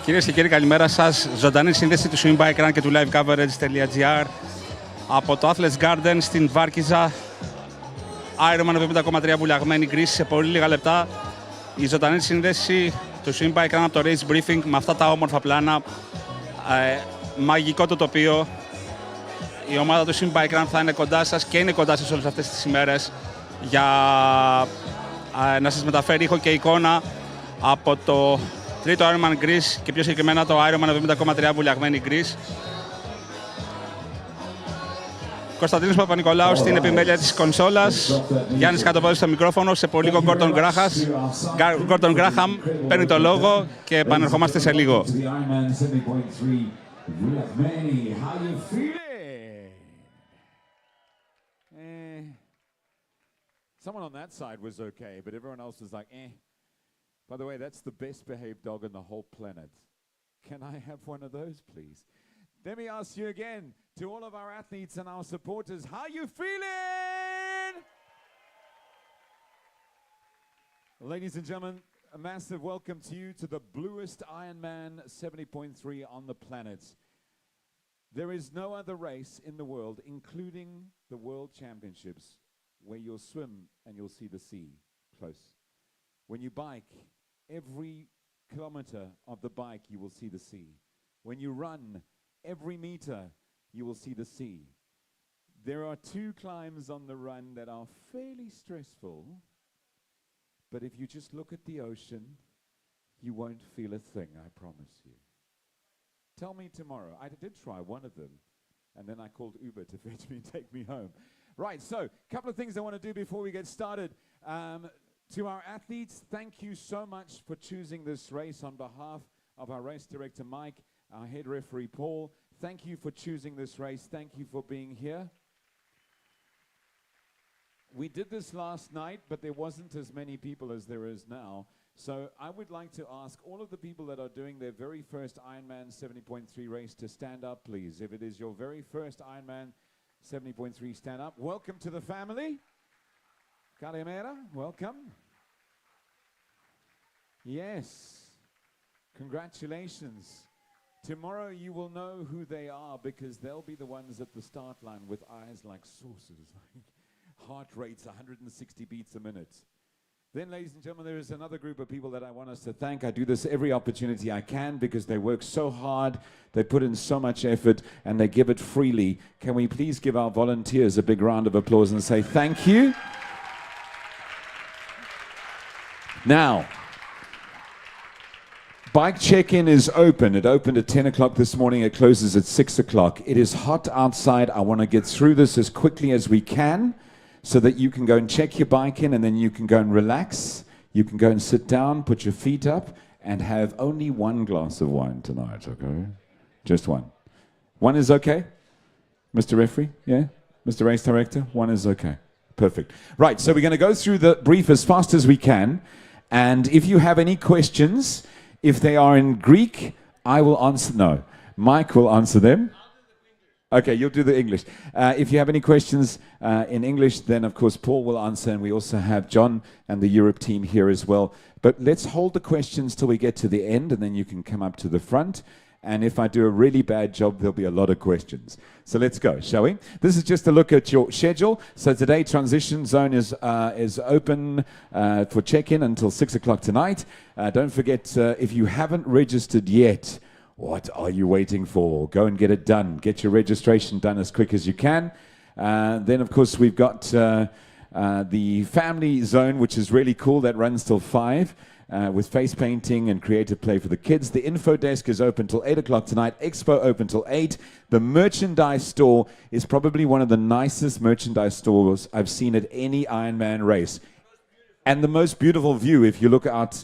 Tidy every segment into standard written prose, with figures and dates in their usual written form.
Κυρίες και κύριοι, καλημέρα σας. Ζωντανή σύνδεση του Swimbikerun και του livecoverage.gr από το Athletes Garden στην Βάρκιζα. IRONMAN 70,3 βουλιαγμένη κρίση σε πολύ λίγα λεπτά. Η ζωντανή σύνδεση του Swimbikerun από το Race Briefing με αυτά τα όμορφα πλάνα. Μαγικό το τοπίο. Η ομάδα του Swimbikerun θα είναι κοντά σας και είναι κοντά σας όλες αυτές τις ημέρες για να σας μεταφέρει ήχο και εικόνα από το τρίτο IRONMAN Greece και πιο συγκεκριμένα το IRONMAN 70,3 βουλιαγμένη Greece. Κωνσταντίνος Παπα-Νικολάου στην επιμέλεια της κονσόλας. Γιάννης Κατοπόδης στο μικρόφωνο. Σε πολύ λίγο Gordon Graham παίρνει το λόγο και επανερχόμαστε σε λίγο. Someone on that side was okay, but everyone else was like, eh. By the way, that's the best behaved dog on the whole planet. Can I have one of those, please? Let me ask you again, to all of our athletes and our supporters, how you feeling? Ladies and gentlemen, a massive welcome to you to the bluest Ironman 70.3 on the planet. There is no other race in the world, including the World Championships, where you'll swim and you'll see the sea close. When you bike, every kilometer of the bike you will see the sea. When you run, every meter you will see the sea. There are two climbs on the run that are fairly stressful, but if you just look at the ocean, you won't feel a thing, I promise you. Tell me tomorrow. I did try one of them, and then I called Uber to fetch me and take me home. Right, so a couple of things I want to do before we get started. To our athletes, thank you so much for choosing this race on behalf of our race director, Mike, our head referee, Paul. Thank you for choosing this race. Thank you for being here. We did this last night, but there wasn't as many people as there is now. So I would like to ask all of the people that are doing their very first Ironman 70.3 race to stand up, please. If it is your very first Ironman 70.3, stand up. Welcome to the family. Kalimera, welcome. Yes, congratulations. Tomorrow you will know who they are because they'll be the ones at the start line with eyes like saucers, like heart rates 160 beats a minute. Then, ladies and gentlemen, there is another group of people that I want us to thank. I do this every opportunity I can because they work so hard, they put in so much effort, and they give it freely. Can we please give our volunteers a big round of applause and say thank you? Now, bike check-in is open. It opened at 10 o'clock this morning. It closes at 6 o'clock. It is hot outside. I want to get through this as quickly as we can so that you can go and check your bike in and then you can go and relax. You can go and sit down, put your feet up, and have only one glass of wine tonight, okay? Just one. One is okay? Mr. Referee, yeah? Mr. Race Director, one is okay. Perfect. Right, so we're going to go through the brief as fast as we can. And if you have any questions, if they are in Greek, I will answer. No, Mike will answer them. Okay, you'll do the English. If you have any questions in English, then of course Paul will answer, and we also have John and the Europe team here as well. But let's hold the questions till we get to the end, and then you can come up to the front. And if I do a really bad job, there'll be a lot of questions. So let's go, shall we? This is just a look at your schedule. So today, transition zone is open for check-in until 6 o'clock tonight. Don't forget, if you haven't registered yet, what are you waiting for? Go and get it done. Get your registration done as quick as you can. Then, of course, we've got the family zone, which is really cool. That runs till 5. With face painting and creative play for the kids. The info desk is open till 8 o'clock tonight. Expo open till 8. The merchandise store is probably one of the nicest merchandise stores I've seen at any Ironman race. And the most beautiful view if you look out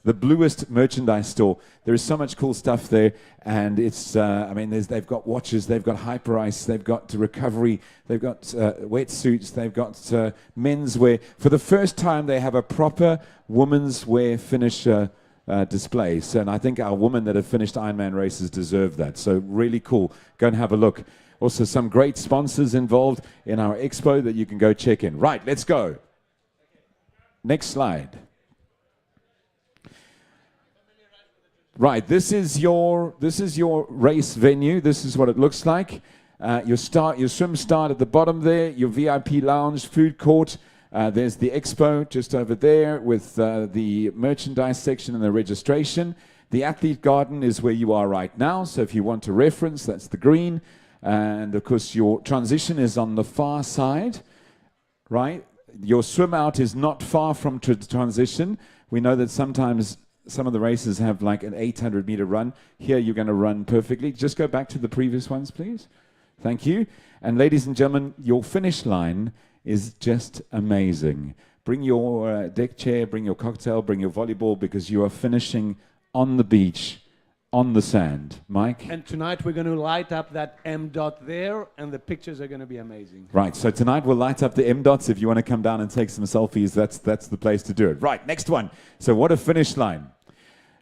the bluest merchandise store. There is so much cool stuff there, and it's, I mean, they've got watches, they've got hyper ice, they've got recovery, they've got wetsuits, they've got menswear. For the first time, they have a proper women's wear finisher display. So, and I think our women that have finished Ironman races deserve that. So really cool. Go and have a look. Also, some great sponsors involved in our expo that you can go check in. Right, let's go. Next slide. Right, this is your race venue. This is what it looks like. Your swim start at the bottom there. Your VIP lounge, food court. There's the expo just over there with the merchandise section and the registration. The athlete garden is where you are right now. So if you want to reference, that's the green. And of course, your transition is on the far side, right? Your swim out is not far from transition. We know that sometimes some of the races have like an 800-meter run. Here, you're going to run perfectly. Just go back to the previous ones, please. Thank you. And ladies and gentlemen, your finish line is just amazing. Bring your deck chair, bring your cocktail, bring your volleyball, because you are finishing on the beach, on the sand. Mike? And tonight we're going to light up that M dot there, and the pictures are going to be amazing. Right, so tonight we'll light up the M dots. If you want to come down and take some selfies, that's the place to do it. Right, next one. So what a finish line.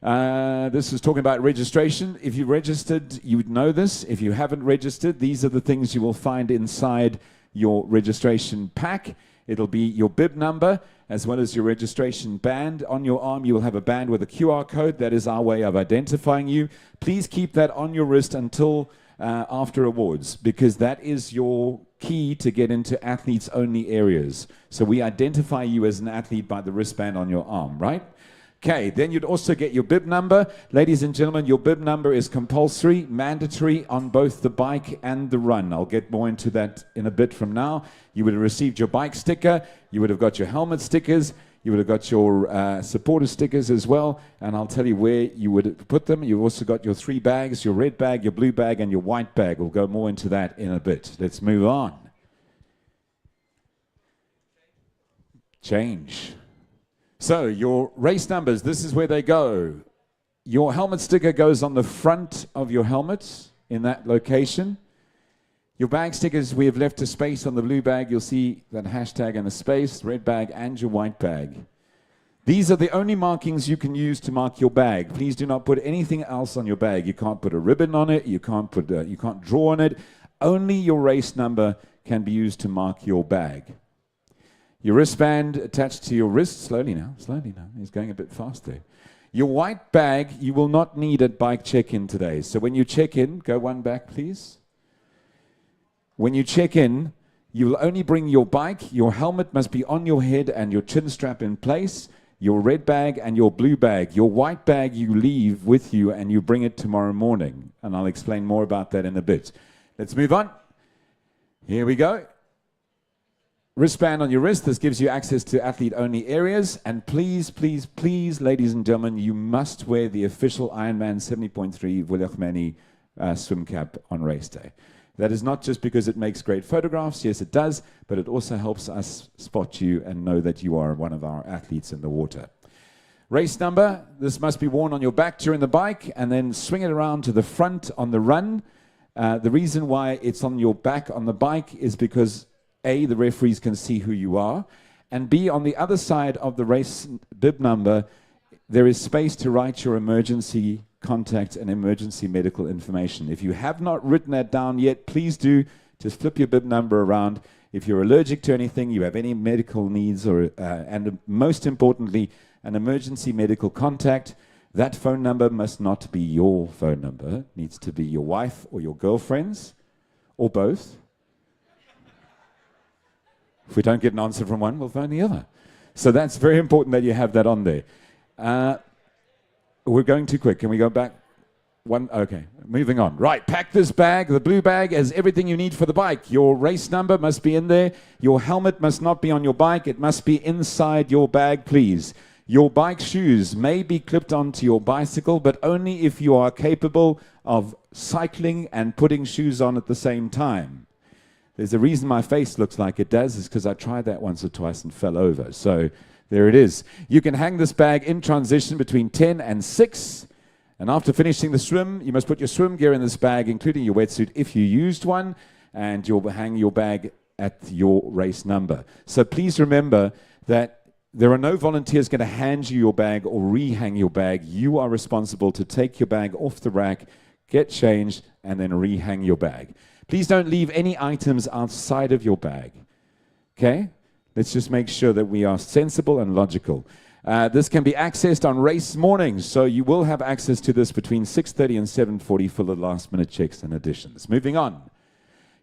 This is talking about registration. If you registered, you would know this. If you haven't registered, these are the things you will find inside your registration pack. It'll be your bib number as well as your registration band. On your arm, you will have a band with a QR code. That is our way of identifying you. Please keep that on your wrist until after awards, because that is your key to get into athletes-only areas. So we identify you as an athlete by the wristband on your arm, right? Okay, then you'd also get your bib number. Ladies and gentlemen, your bib number is compulsory, mandatory on both the bike and the run. I'll get more into that in a bit from now. You would have received your bike sticker. You would have got your helmet stickers. You would have got your supporter stickers as well. And I'll tell you where you would put them. You've also got your 3 bags, your red bag, your blue bag, and your white bag. We'll go more into that in a bit. Let's move on. Change. So your race numbers, this is where they go. Your helmet sticker goes on the front of your helmet in that location. Your bag stickers, we have left a space on the blue bag. You'll see that hashtag and a space, red bag and your white bag. These are the only markings you can use to mark your bag. Please do not put anything else on your bag. You can't put a ribbon on it. You can't draw on it. Only your race number can be used to mark your bag. Your wristband attached to your wrist, slowly now, he's going a bit fast there. Your white bag you will not need at bike check-in today. So when you check in, go one back please. When you check in, you will only bring your bike, your helmet must be on your head and your chin strap in place, your red bag and your blue bag. Your white bag you leave with you and you bring it tomorrow morning. And I'll explain more about that in a bit. Let's move on. Here we go. Wristband on your wrist. This gives you access to athlete-only areas. And please, please, please, ladies and gentlemen, you must wear the official IRONMAN 70.3 Vuelachmani swim cap on race day. That is not just because it makes great photographs. Yes, it does. But it also helps us spot you and know that you are one of our athletes in the water. Race number. This must be worn on your back during the bike and then swing it around to the front on the run. The reason why it's on your back on the bike is because A, the referees can see who you are, and B, on the other side of the race bib number, there is space to write your emergency contact and emergency medical information. If you have not written that down yet, please do. Just flip your bib number around. If you're allergic to anything, you have any medical needs, and most importantly, an emergency medical contact, that phone number must not be your phone number. It needs to be your wife or your girlfriend's, or both. If we don't get an answer from one, we'll phone the other. So that's very important that you have that on there. We're going too quick. Can we go back? One. Okay, moving on. Right, pack this bag. The blue bag has everything you need for the bike. Your race number must be in there. Your helmet must not be on your bike. It must be inside your bag, please. Your bike shoes may be clipped onto your bicycle, but only if you are capable of cycling and putting shoes on at the same time. There's a reason my face looks like it does, is because I tried that once or twice and fell over. So there it is. You can hang this bag in transition between 10 and 6. And after finishing the swim, you must put your swim gear in this bag, including your wetsuit if you used one, and you'll hang your bag at your race number. So please remember that there are no volunteers going to hand you your bag or re-hang your bag. You are responsible to take your bag off the rack, get changed, and then re-hang your bag. Please don't leave any items outside of your bag. Okay? Let's just make sure that we are sensible and logical. This can be accessed on race mornings, so you will have access to this between 6:30 and 7:40 for the last-minute checks and additions. Moving on.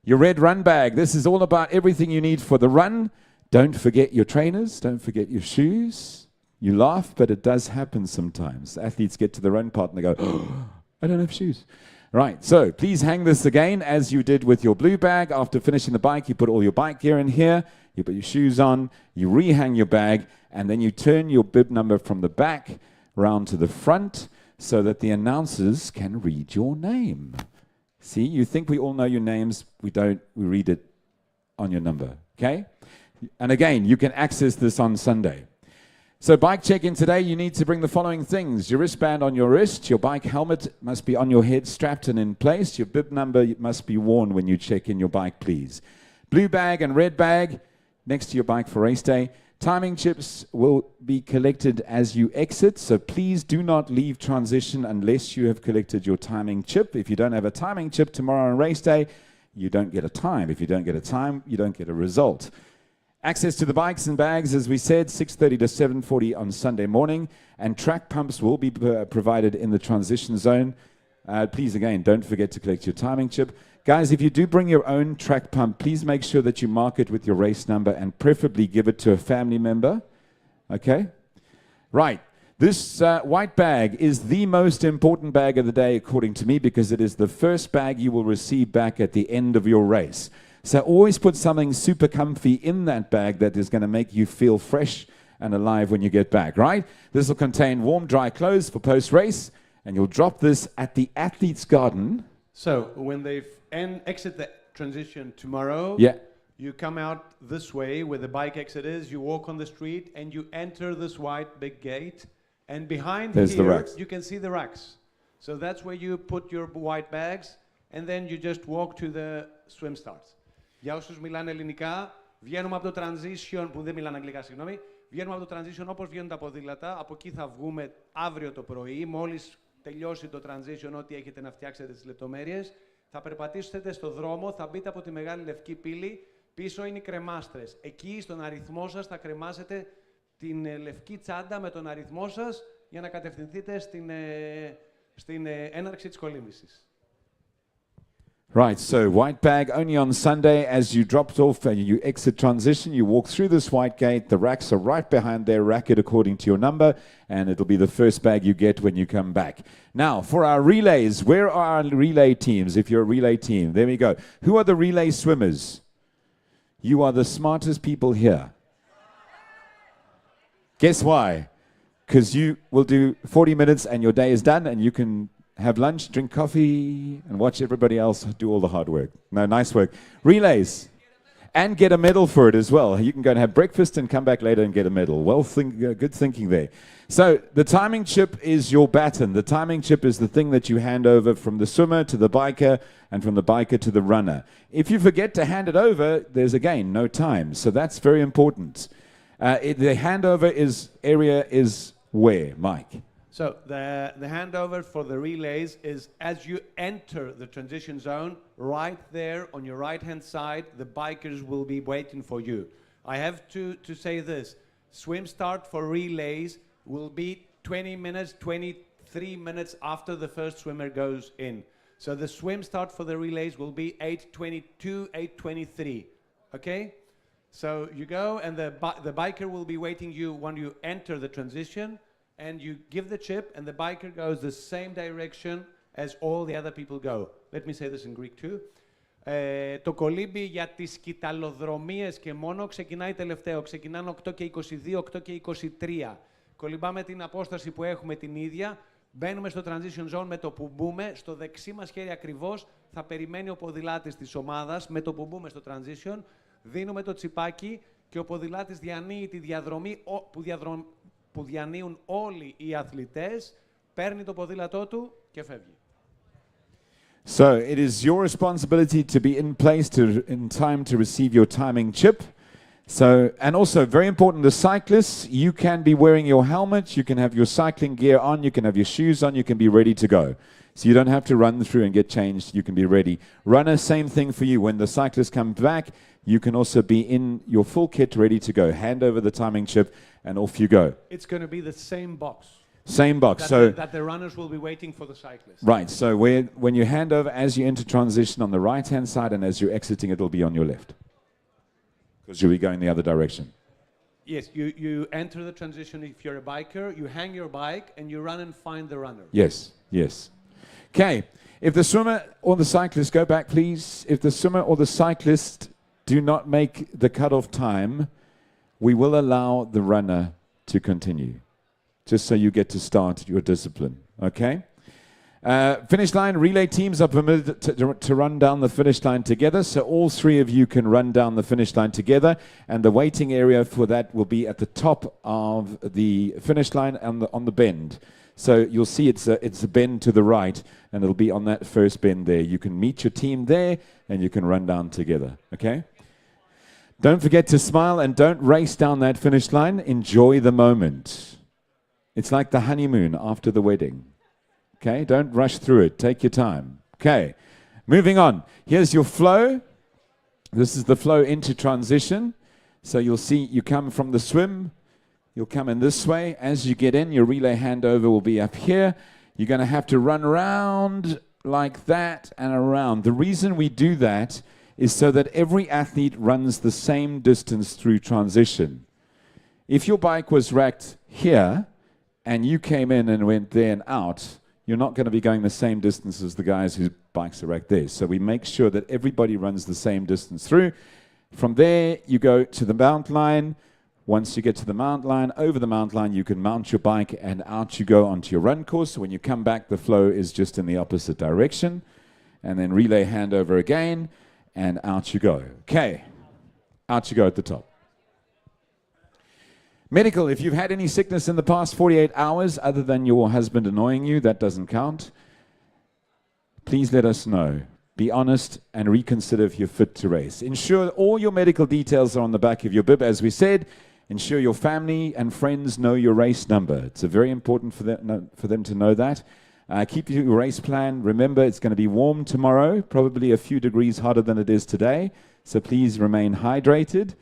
Your red run bag. This is all about everything you need for the run. Don't forget your trainers. Don't forget your shoes. You laugh, but it does happen sometimes. Athletes get to the run part and they go, oh, I don't have shoes. Right, so please hang this again as you did with your blue bag. After finishing the bike, you put all your bike gear in here. You put your shoes on. You rehang your bag. And then you turn your bib number from the back round to the front so that the announcers can read your name. See, you think we all know your names. We don't. We read it on your number, okay? And again, you can access this on Sunday. So bike check-in today, you need to bring the following things. Your wristband on your wrist. Your bike helmet must be on your head, strapped and in place. Your bib number must be worn when you check in your bike, please. Blue bag and red bag next to your bike for race day. Timing chips will be collected as you exit, so please do not leave transition unless you have collected your timing chip. If you don't have a timing chip tomorrow on race day, you don't get a time. If you don't get a time, you don't get a result. Access to the bikes and bags, as we said, 6:30 to 7:40 on Sunday morning, and track pumps will be provided in the transition zone. Please, again, don't forget to collect your timing chip. Guys, if you do bring your own track pump, please make sure that you mark it with your race number and preferably give it to a family member. Okay? Right. This white bag is the most important bag of the day, according to me, because it is the first bag you will receive back at the end of your race. So always put something super comfy in that bag that is going to make you feel fresh and alive when you get back, right? This will contain warm, dry clothes for post-race, and you'll drop this at the athlete's garden. So when they exit the transition tomorrow, you come out this way where the bike exit is, you walk on the street, and you enter this white big gate, and behind There's here, the racks. you can see the racks. So that's where you put your white bags, and then you just walk to the swim starts. Για όσους μιλάνε ελληνικά, βγαίνουμε από το transition, που δεν μιλάνε αγγλικά, συγγνώμη, βγαίνουμε από το transition όπως βγαίνουν τα ποδήλατα, από εκεί θα βγούμε αύριο το πρωί, μόλις τελειώσει το transition, ό,τι έχετε να φτιάξετε τις λεπτομέρειες, θα περπατήσετε στο δρόμο, θα μπείτε από τη Μεγάλη Λευκή Πύλη, πίσω είναι οι κρεμάστρες. Εκεί στον αριθμό σας θα κρεμάσετε την λευκή τσάντα με τον αριθμό σας για να κατευθυνθείτε στην έναρξη της κολύμβησης. Right, so white bag only on Sunday. As you dropped off and you exit transition, you walk through this white gate. The racks are right behind there, rack it according to your number, and it'll be the first bag you get when you come back. Now, for our relays, where are our relay teams, if you're a relay team? There we go. Who are the relay swimmers? You are the smartest people here. Guess why? Because you will do 40 minutes and your day is done, and you can have lunch, drink coffee, and watch everybody else do all the hard work. No, nice work. Relays. And get a medal for it as well. You can go and have breakfast and come back later and get a medal. Well, good thinking there. So the timing chip is your baton. The timing chip is the thing that you hand over from the swimmer to the biker and from the biker to the runner. If you forget to hand it over, there's again no time. So that's very important. The handover area is where, Mike? So the handover for the relays is as you enter the transition zone, right there on your right-hand side, the bikers will be waiting for you. I have to say this. Swim start for relays will be 20 minutes, 23 minutes after the first swimmer goes in. So the swim start for the relays will be 8:22, 8:23. Okay? So you go, and the biker will be waiting you when you enter the transition, and you give the chip, and the biker goes the same direction as all the other people go. Let me say this in Greek too. Το κολύμπι για τις κυταλοδρομίες και μόνο ξεκινάει τελευταίο. Ξεκινάνε 8 και 22, 8 και 23. Κολυμπάμε την απόσταση που έχουμε την ίδια. Μπαίνουμε στο transition zone με το που μπούμε. Στο δεξί μας χέρι ακριβώς θα περιμένει ο ποδηλάτης της ομάδας με το που μπούμε στο transition. Δίνουμε το τσιπάκι και ο ποδηλάτης διανύει τη διαδρομή που διανύουν όλοι οι αθλητές, παίρνει το ποδήλατό του και φεύγει. So it is your responsibility to be in place in time to receive your timing chip. So, and also very important, the cyclists, you can be wearing your helmet, you can have your cycling gear on, you can have your shoes on, you can be ready to go. So you don't have to run through and get changed. You can be ready. Runner, same thing for you. When the cyclist comes back, you can also be in your full kit ready to go. Hand over the timing chip and off you go. It's going to be the same box. Same box. That the runners will be waiting for the cyclist. Right. So when you hand over, as you enter transition on the right-hand side, and as you're exiting, it'll be on your left. Because you'll be going the other direction. Yes, you enter the transition if you're a biker, you hang your bike, and you run and find the runner. Yes, yes. Okay, if the swimmer or the cyclist, go back please, if the swimmer or the cyclist do not make the cutoff time, we will allow the runner to continue, just so you get to start your discipline, okay? Finish line, relay teams are permitted to run down the finish line together, so all three of you can run down the finish line together, and the waiting area for that will be at the top of the finish line on the bend. So you'll see it's a bend to the right, and it'll be on that first bend there. You can meet your team there, and you can run down together, okay? Don't forget to smile, and don't race down that finish line. Enjoy the moment. It's like the honeymoon after the wedding. Okay, don't rush through it. Take your time. Okay, moving on. Here's your flow. This is the flow into transition. So you'll see you come from the swim. You'll come in this way. As you get in, your relay handover will be up here. You're going to have to run around like that and around. The reason we do that is so that every athlete runs the same distance through transition. If your bike was racked here and you came in and went there and out, you're not going to be going the same distance as the guys whose bikes are right there. So we make sure that everybody runs the same distance through. From there, you go to the mount line. Once you get to the mount line, over the mount line, you can mount your bike and out you go onto your run course. When you come back, the flow is just in the opposite direction. And then relay handover again, and out you go. Okay, out you go at the top. Medical, if you've had any sickness in the past 48 hours, other than your husband annoying you, that doesn't count. Please let us know. Be honest and reconsider if you're fit to race. Ensure all your medical details are on the back of your bib, as we said. Ensure your family and friends know your race number. It's very important for them to know that. Keep your race plan. Remember, it's going to be warm tomorrow, probably a few degrees hotter than it is today. So please remain hydrated.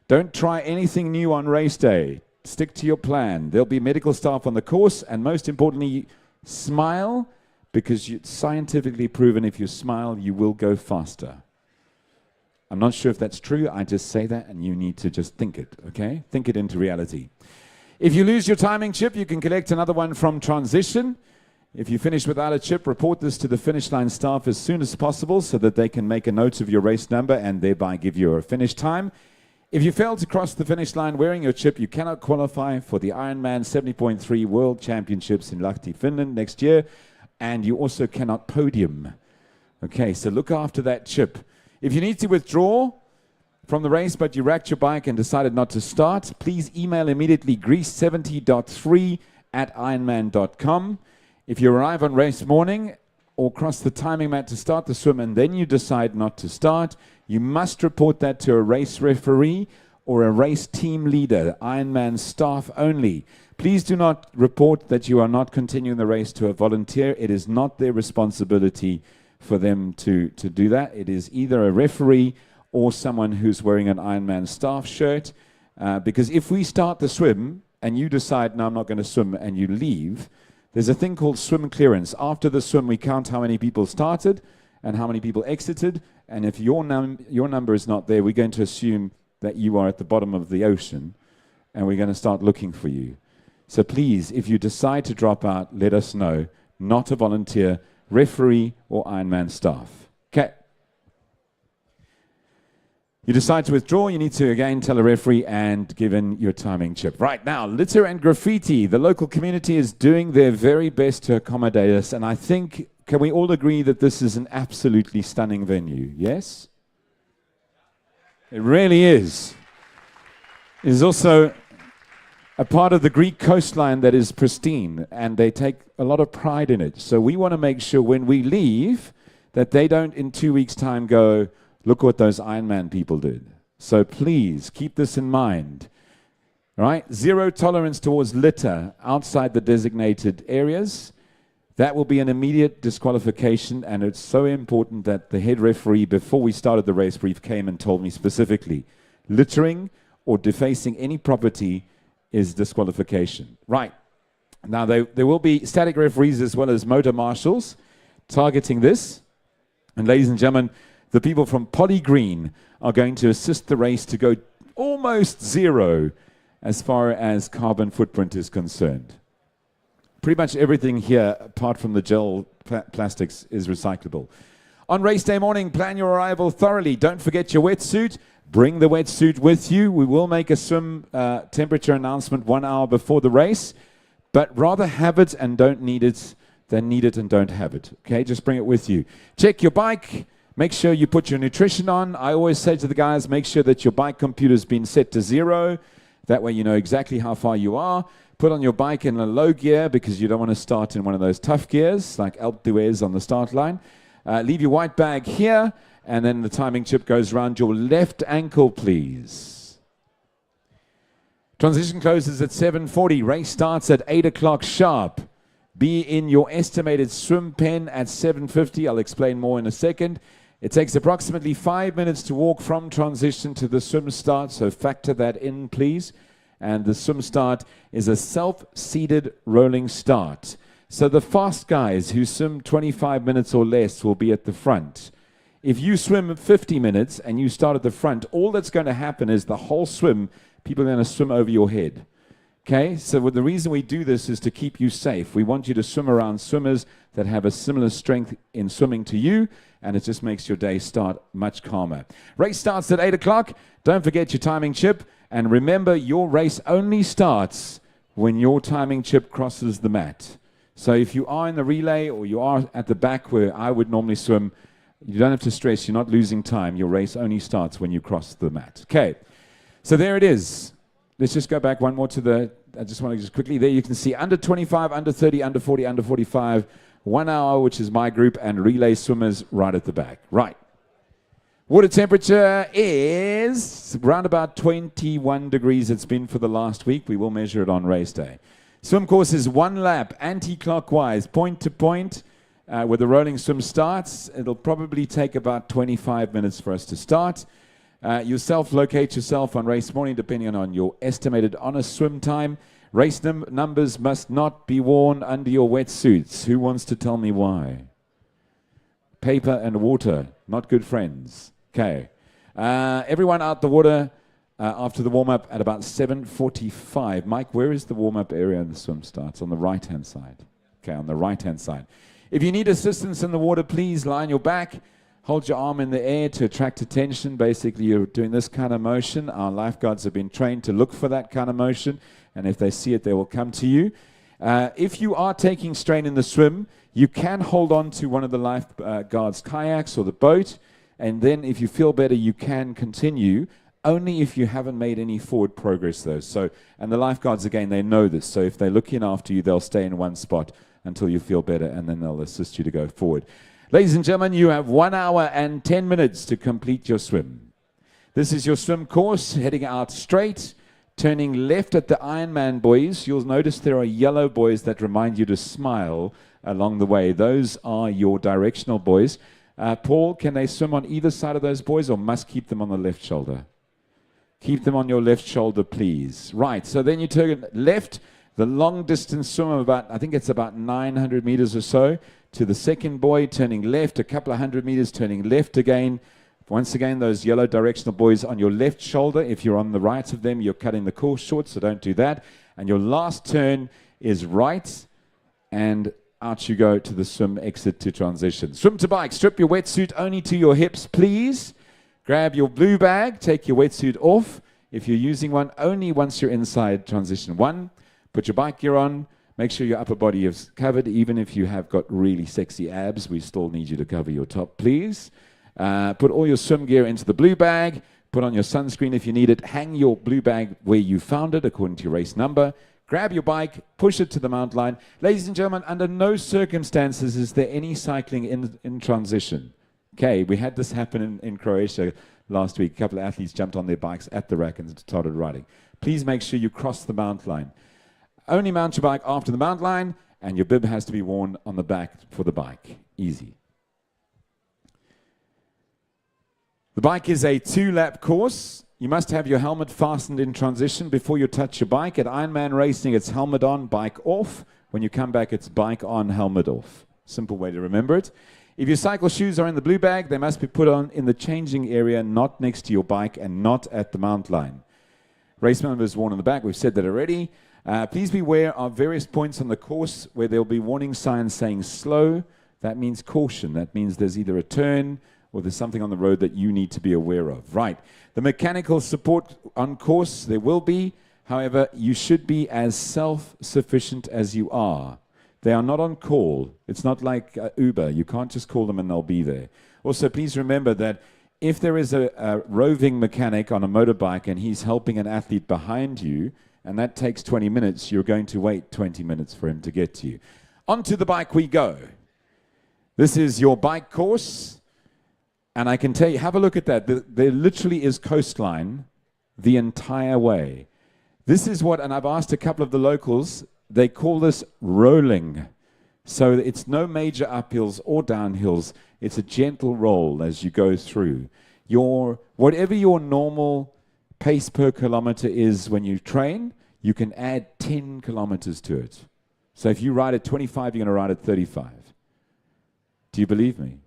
Don't try anything new on race day. Stick to your plan. There'll be medical staff on the course, and most importantly, smile, because it's scientifically proven if you smile, you will go faster. I'm not sure if that's true. I just say that, and you need to just think it, okay? Think it into reality. If you lose your timing chip, you can collect another one from transition. If you finish without a chip, report this to the finish line staff as soon as possible so that they can make a note of your race number and thereby give you a finish time. If you fail to cross the finish line wearing your chip, you cannot qualify for the IRONMAN 70.3 World Championships in Lahti, Finland next year, and you also cannot podium. Okay, so look after that chip. If you need to withdraw from the race but you wrecked your bike and decided not to start, please email immediately greece70.3@ironman.com. If you arrive on race morning or cross the timing mat to start the swim and then you decide not to start, you must report that to a race referee or a race team leader, Ironman staff only. Please do not report that you are not continuing the race to a volunteer. It is not their responsibility for them to do that. It is either a referee or someone who's wearing an Ironman staff shirt. Because if we start the swim and you decide, no, I'm not going to swim, and you leave, there's a thing called swim clearance. After the swim, we count how many people started and how many people exited. And if your number is not there, we're going to assume that you are at the bottom of the ocean, and we're going to start looking for you. So please, if you decide to drop out, let us know. Not a volunteer, referee, or Ironman staff. Okay. You decide to withdraw, you need to again tell a referee and give in your timing chip. Right now, litter and graffiti. The local community is doing their very best to accommodate us, and I think, can we all agree that this is an absolutely stunning venue? Yes? It really is. It is also a part of the Greek coastline that is pristine, and they take a lot of pride in it. So we want to make sure when we leave that they don't in 2 weeks' time go, look what those Ironman people did. So please keep this in mind. Right? Zero tolerance towards litter outside the designated areas. that will be an immediate disqualification, and it's so important that the head referee, before we started the race brief, came and told me specifically, littering or defacing any property is disqualification. Right. Now, there will be static referees as well as motor marshals targeting this. And ladies and gentlemen, the people from Green are going to assist the race to go almost zero as far as carbon footprint is concerned. Pretty much everything here, apart from the gel plastics, is recyclable. On race day morning, plan your arrival thoroughly. Don't forget your wetsuit. Bring the wetsuit with you. We will make a swim temperature announcement 1 hour before the race, but rather have it and don't need it than need it and don't have it. Okay, just bring it with you. Check your bike. Make sure you put your nutrition on. I always say to the guys, make sure that your bike computer's been set to 0. That way you know exactly how far you are. Put on your bike in a low gear because you don't want to start in one of those tough gears like Alpe d'Huez on the start line. Leave your white bag here, and then the timing chip goes around your left ankle, please. Transition closes at 7:40. Race starts at 8 o'clock sharp. Be in your estimated swim pen at 7:50. I'll explain more in a second. It takes approximately 5 minutes to walk from transition to the swim start, so factor that in, please. And the swim start is a self-seated rolling start. So the fast guys who swim 25 minutes or less will be at the front. If you swim 50 minutes and you start at the front, all that's going to happen is the whole swim, people are going to swim over your head. Okay, so the reason we do this is to keep you safe. We want you to swim around swimmers that have a similar strength in swimming to you, and it just makes your day start much calmer. Race starts at 8 o'clock. Don't forget your timing chip, and remember your race only starts when your timing chip crosses the mat. So if you are in the relay or you are at the back where I would normally swim, you don't have to stress, you're not losing time. Your race only starts when you cross the mat. Okay, so there it is. Let's just go back one more to the, I just want to just quickly, there you can see under 25, under 30, under 40, under 45, 1 hour, which is my group, and relay swimmers right at the back. Right. Water temperature is around about 21 degrees. It's been for the last week. We will measure it on race day. Swim course is 1 lap, anti-clockwise, point to point, where the rolling swim starts. It'll probably take about 25 minutes for us to start. You self-locate yourself on race morning depending on your estimated honest swim time. Race numbers must not be worn under your wetsuits. Who wants to tell me why? Paper and water, not good friends. Okay. Everyone out the water after the warm-up at about 7:45. Mike, where is the warm-up area and the swim starts? On the right-hand side. Okay, on the right-hand side. If you need assistance in the water, please lie on your back. Hold your arm in the air to attract attention. Basically, you're doing this kind of motion. Our lifeguards have been trained to look for that kind of motion, and if they see it, they will come to you. If you are taking strain in the swim, you can hold on to one of the lifeguards' kayaks or the boat, and then if you feel better, you can continue, only if you haven't made any forward progress, though. So, and the lifeguards, again, they know this, so if they're looking after you, they'll stay in one spot until you feel better, and then they'll assist you to go forward. Ladies and gentlemen, you have 1 hour and 10 minutes to complete your swim. This is your swim course, heading out straight, turning left at the IRONMAN buoys. You'll notice there are yellow buoys that remind you to smile along the way. Those are your directional buoys. Paul, can they swim on either side of those buoys or must keep them on the left shoulder? Keep them on your left shoulder, please. Right, so then you turn left, the long distance swim of about, I think it's about 900 meters or so, to the second buoy, turning left, a couple of 100 meters, turning left again. Once again, those yellow directional buoys on your left shoulder. If you're on the right of them, you're cutting the course short, so don't do that. And your last turn is right, and out you go to the swim exit to transition. Swim to bike, strip your wetsuit only to your hips, please. Grab your blue bag, take your wetsuit off. If you're using one, only once you're inside transition 1. Put your bike gear on. Make sure your upper body is covered. Even if you have got really sexy abs, we still need you to cover your top, please. Put all your swim gear into the blue bag. Put on your sunscreen if you need it. Hang your blue bag where you found it according to your race number. Grab your bike, push it to the mount line. Ladies and gentlemen, under no circumstances is there any cycling in transition. Okay, we had this happen in Croatia last week. A couple of athletes jumped on their bikes at the rack and started riding. Please make sure you cross the mount line. Only mount your bike after the mount line, and your bib has to be worn on the back for the bike. Easy. The bike is a 2-lap course. You must have your helmet fastened in transition before you touch your bike. At Ironman racing, it's helmet on, bike off. When you come back, it's bike on, helmet off. Simple way to remember it. If your cycle shoes are in the blue bag, they must be put on in the changing area, not next to your bike and not at the mount line. Race members worn on the back, we've said that already. Please be aware of various points on the course where there will be warning signs saying slow. That means caution. That means there's either a turn or there's something on the road that you need to be aware of. Right. The mechanical support on course, there will be. However, you should be as self-sufficient as you are. They are not on call. It's not like Uber. You can't just call them and they'll be there. Also, please remember that if there is a roving mechanic on a motorbike and he's helping an athlete behind you, and that takes 20 minutes, you're going to wait 20 minutes for him to get to you. Onto the bike we go. This is your bike course. And I can tell you, have a look at that. There literally is coastline the entire way. This is what, and I've asked a couple of the locals, they call this rolling. So it's no major uphills or downhills. It's a gentle roll as you go through. Whatever your normal pace per kilometer is when you train, you can add 10 kilometers to it. So if you ride at 25, you're going to ride at 35. Do you believe me?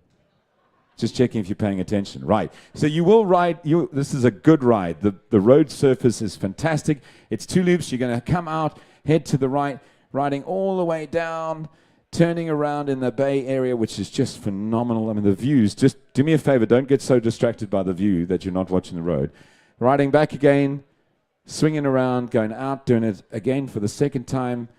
Just checking if you're paying attention. Right. So you will ride. This is a good ride. The road surface is fantastic. It's 2 loops. You're going to come out, head to the right, riding all the way down, turning around in the Bay Area, which is just phenomenal. I mean, the views. Just do me a favor. Don't get so distracted by the view that you're not watching the road. Riding back again, swinging around, going out, doing it again for the second time,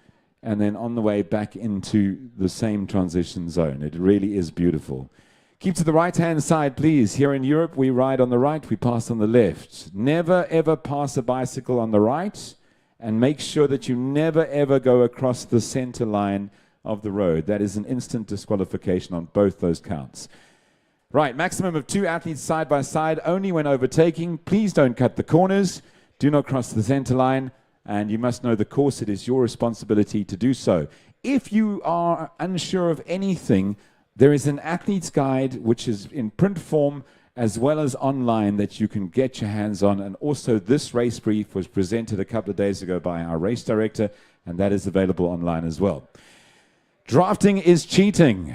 and then on the way back into the same transition zone. It really is beautiful. Keep to the right-hand side, please. Here in Europe, we ride on the right, we pass on the left. Never, ever pass a bicycle on the right, and make sure that you never, ever go across the center line of the road. That is an instant disqualification on both those counts. Right, maximum of 2 athletes side by side, only when overtaking. Please don't cut the corners. Do not cross the center line, and you must know the course. It is your responsibility to do so. If you are unsure of anything, there is an athlete's guide, which is in print form as well as online, that you can get your hands on. And also this race brief was presented a couple of days ago by our race director, and that is available online as well. Drafting is cheating.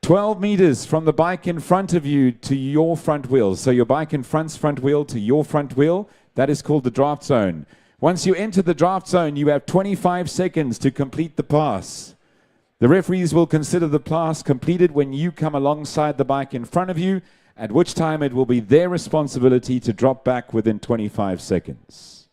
12 meters from the bike in front of you to your front wheel. So your bike in front's front wheel to your front wheel, that is called the draft zone. Once you enter the draft zone, you have 25 seconds to complete the pass. The referees will consider the pass completed when you come alongside the bike in front of you, at which time it will be their responsibility to drop back within 25 seconds.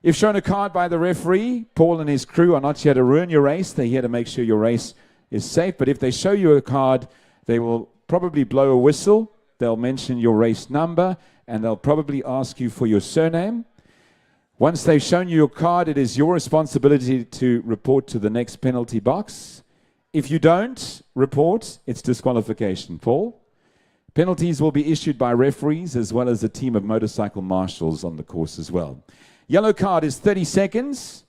If shown a card by the referee, Paul and his crew are not here to ruin your race. They're here to make sure your race is safe. But if they show you a card, they will probably blow a whistle. They'll mention your race number, and they'll probably ask you for your surname. Once they've shown you your card, it is your responsibility to report to the next penalty box. If you don't report, it's disqualification. Paul? Penalties will be issued by referees as well as a team of motorcycle marshals on the course as well. Yellow card is 30 seconds.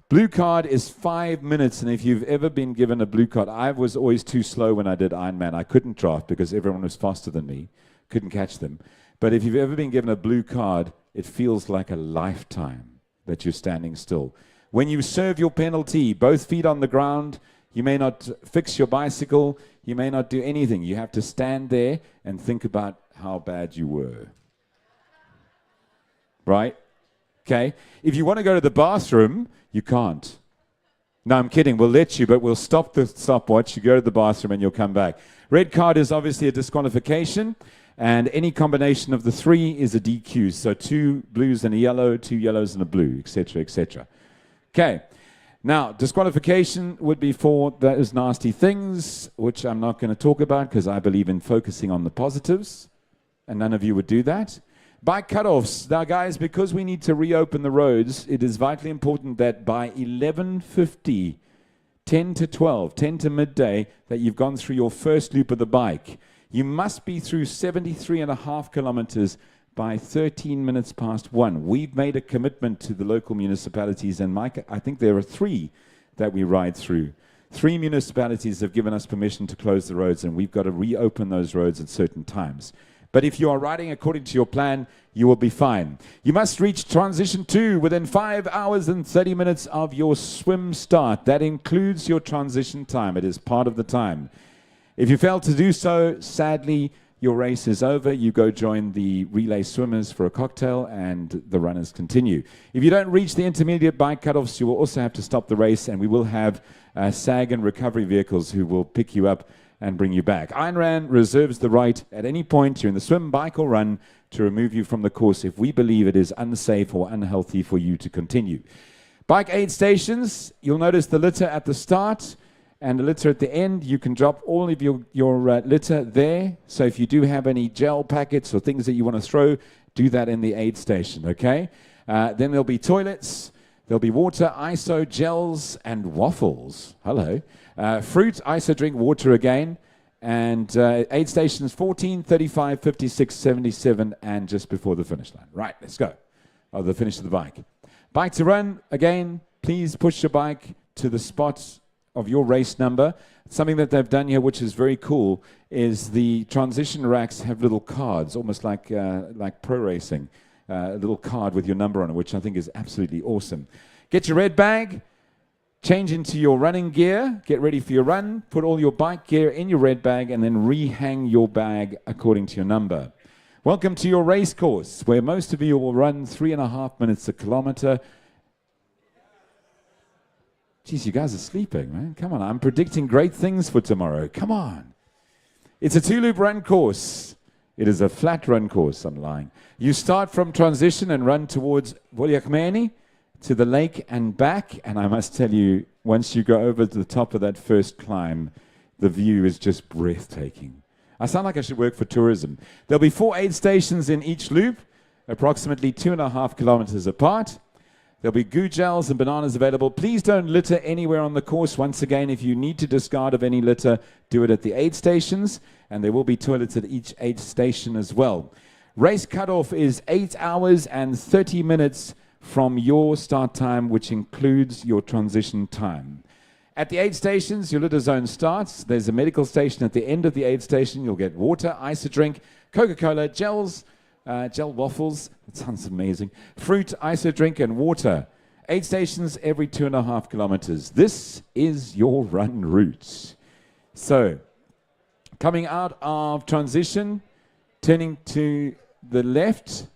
Blue card is 5 minutes. And if you've ever been given a blue card, I was always too slow when I did Ironman. I couldn't draft because everyone was faster than me. Couldn't catch them. But if you've ever been given a blue card, it feels like a lifetime that you're standing still. When you serve your penalty, both feet on the ground, you may not fix your bicycle, you may not do anything. You have to stand there and think about how bad you were. Right? Okay? If you want to go to the bathroom, you can't. No, I'm kidding. We'll let you, but we'll stop the stopwatch. You go to the bathroom and you'll come back. Red card is obviously a disqualification. And any combination of the 3 is a DQ. So 2 blues and a yellow, 2 yellows and a blue, etc., etc. Okay. Now, disqualification would be for those nasty things, which I'm not going to talk about because I believe in focusing on the positives, and none of you would do that. Bike cutoffs. Now, guys, because we need to reopen the roads, it is vitally important that by 11:50, 10 to 12, 10 to midday, that you've gone through your first loop of the bike. You must be through 73.5 kilometers by 13 minutes past 1. We've made a commitment to the local municipalities, and Mike, I think there are 3 that we ride through. 3 municipalities have given us permission to close the roads, and we've got to reopen those roads at certain times. But if you are riding according to your plan, you will be fine. You must reach transition 2 within 5 hours and 30 minutes of your swim start. That includes your transition time. It is part of the time. If you fail to do so, sadly, your race is over. You go join the relay swimmers for a cocktail, and the runners continue. If you don't reach the intermediate bike cutoffs, you will also have to stop the race, and we will have SAG and recovery vehicles who will pick you up and bring you back. IRONMAN reserves the right at any point during the swim, bike, or run to remove you from the course if we believe it is unsafe or unhealthy for you to continue. Bike aid stations, you'll notice the litter at the start and the litter at the end. You can drop all of your litter there. So if you do have any gel packets or things that you want to throw, do that in the aid station, okay? Then there'll be toilets, there'll be water, ISO, gels, and waffles. Hello. Fruit, ISO drink, water again. And aid stations 14, 35, 56, 77, and just before the finish line. Right, let's go. Oh, the finish of the bike. Bike to run, again, please push your bike to the spot of your race number. Something that they've done here, which is very cool, is the transition racks have little cards, almost like pro racing. A little card with your number on it, which I think is absolutely awesome. Get your red bag, change into your running gear, get ready for your run, put all your bike gear in your red bag, and then rehang your bag according to your number. Welcome to your race course, where most of you will run 3.5 minutes a kilometer. Geez, you guys are sleeping, man. Come on, I'm predicting great things for tomorrow. Come on. It's a 2-loop run course. It is a flat run course, I'm lying. You start from transition and run towards Swimbikerun to the lake and back. And I must tell you, once you go over to the top of that first climb, the view is just breathtaking. I sound like I should work for tourism. There'll be 4 aid stations in each loop, approximately 2.5 kilometers apart. There'll be goo gels and bananas available. Please don't litter anywhere on the course. Once again, if you need to discard of any litter, do it at the aid stations, and there will be toilets at each aid station as well. Race cutoff is 8 hours and 30 minutes from your start time, which includes your transition time. At the aid stations, your litter zone starts. There's a medical station at the end of the aid station. You'll get water, ice drink, Coca-Cola, gels, gel waffles, that sounds amazing, fruit, ISO drink, and water. Aid stations every 2.5 kilometers. This is your run route. So, coming out of transition, turning to the left,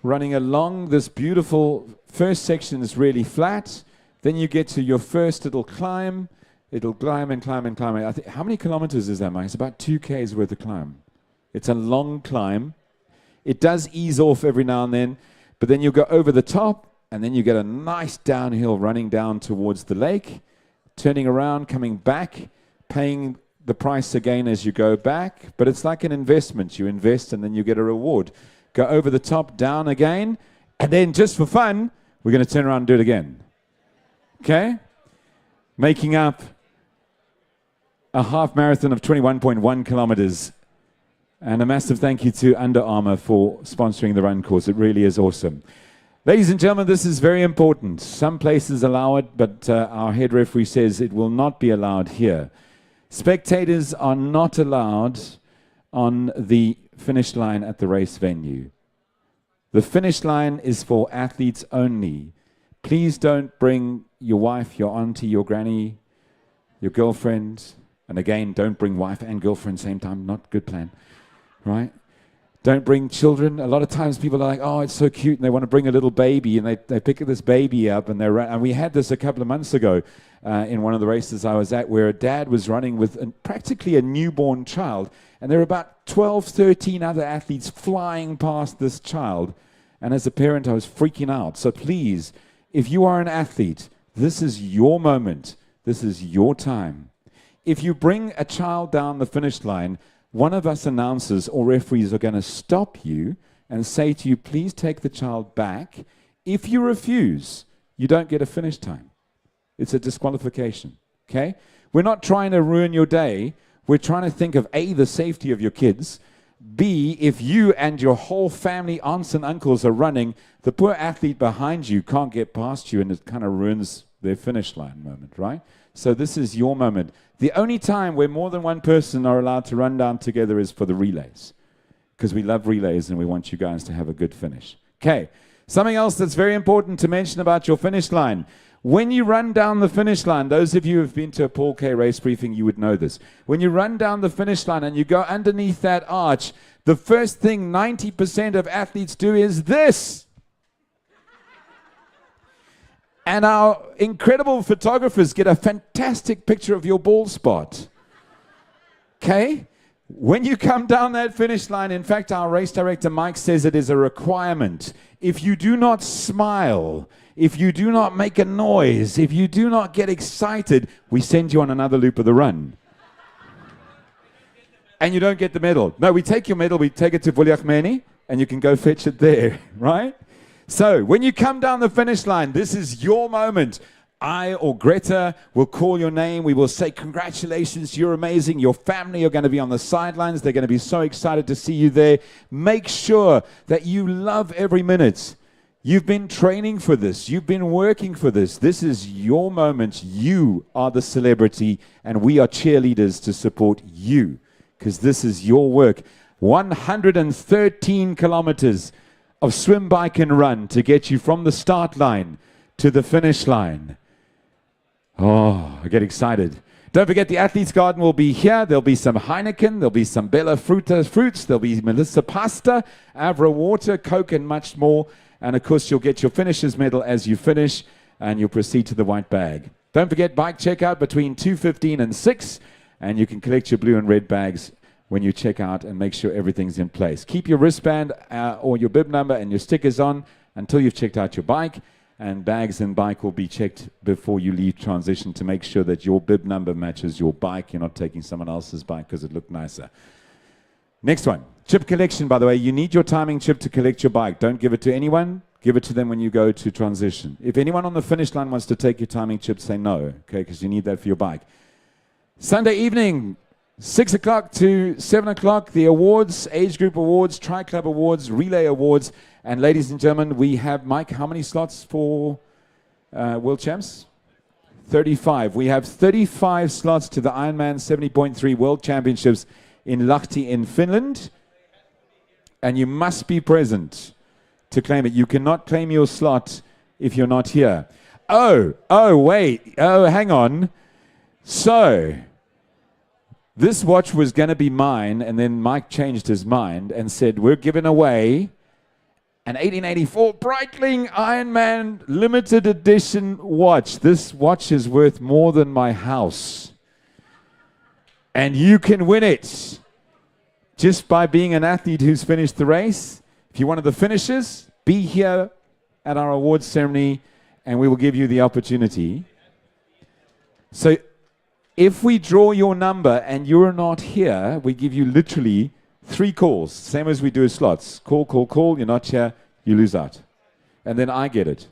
running along this beautiful first section is really flat. Then you get to your first little climb. It'll climb and climb and climb. I think, how many kilometers is that, Mike? It's about 2 Ks worth of climb. It's a long climb. It does ease off every now and then, but then you'll go over the top, and then you get a nice downhill running down towards the lake, turning around, coming back, paying the price again as you go back. But it's like an investment. You invest, and then you get a reward. Go over the top, down again, and then just for fun, we're going to turn around and do it again. Okay? Making up a half marathon of 21.1 kilometers. And a massive thank you to Under Armour for sponsoring the run course. It really is awesome. Ladies and gentlemen, this is very important. Some places allow it, but our head referee says it will not be allowed here. Spectators are not allowed on the finish line at the race venue. The finish line is for athletes only. Please don't bring your wife, your auntie, your granny, your girlfriend. And again, don't bring wife and girlfriend same time. Not good plan. Right? Don't bring children. A lot of times people are like, oh, it's so cute, and they want to bring a little baby, and they pick this baby up, and and we had this a couple of months ago in one of the races I was at, where a dad was running with practically a newborn child, and there were about 12, 13 other athletes flying past this child, and as a parent, I was freaking out. So please, if you are an athlete, this is your moment. This is your time. If you bring a child down the finish line, one of us announcers or referees are going to stop you and say to you, please take the child back. If you refuse, you don't get a finish time. It's a disqualification, okay? We're not trying to ruin your day. We're trying to think of A, the safety of your kids. B, if you and your whole family, aunts and uncles are running, the poor athlete behind you can't get past you, and it kind of ruins their finish line moment, right? So this is your moment. The only time where more than one person are allowed to run down together is for the relays, because we love relays and we want you guys to have a good finish. Okay, something else that's very important to mention about your finish line. When you run down the finish line, those of you who have been to a Paul K race briefing, you would know this. When you run down the finish line and you go underneath that arch, the first thing 90% of athletes do is this. And our incredible photographers get a fantastic picture of your ball spot. Okay? When you come down that finish line, in fact, our race director, Mike, says it is a requirement. If you do not smile, if you do not make a noise, if you do not get excited, we send you on another loop of the run. And you don't get the medal. No, we take your medal, we take it to Vuliachmeni, and you can go fetch it there, right? So, when you come down the finish line, this is your moment. I or Greta will call your name. We will say, congratulations, you're amazing. Your family are going to be on the sidelines. They're going to be so excited to see you there. Make sure that you love every minute. You've been training for this. You've been working for this. This is your moment. You are the celebrity, and we are cheerleaders to support you, because this is your work. 113 kilometers of swim, bike, and run to get you from the start line to the finish line. Oh, I get excited. Don't forget, the Athletes Garden will be here. There'll be some Heineken. There'll be some Bella fruits. There'll be Melissa pasta, Avra water, Coke, and much more. And, of course, you'll get your finisher's medal as you finish, and you'll proceed to the white bag. Don't forget, bike checkout between 2:15 and 6, and you can collect your blue and red bags when you check out, and make sure everything's in place. Keep your wristband or your bib number and your stickers on until you've checked out your bike, and bags and bike will be checked before you leave transition to make sure that your bib number matches your bike. You're not taking someone else's bike because it looked nicer. Next one, chip collection, by the way. You need your timing chip to collect your bike. Don't give it to anyone. Give it to them when you go to transition. If anyone on the finish line wants to take your timing chip, say no, okay, because you need that for your bike. Sunday evening, 6 o'clock to 7 o'clock, the awards, age group awards, tri-club awards, relay awards. And ladies and gentlemen, we have, Mike, how many slots for World Champs? 35. We have 35 slots to the Ironman 70.3 World Championships in Lahti in Finland. And you must be present to claim it. You cannot claim your slot if you're not here. Wait, hang on. So, this watch was going to be mine, and then Mike changed his mind and said, we're giving away an 1884 Breitling Ironman limited edition watch. This watch is worth more than my house. And you can win it just by being an athlete who's finished the race. If you're one of the finishers, be here at our awards ceremony, and we will give you the opportunity. So, if we draw your number and you're not here, we give you literally 3 calls, same as we do with slots. Call, you're not here, you lose out. And then I get it.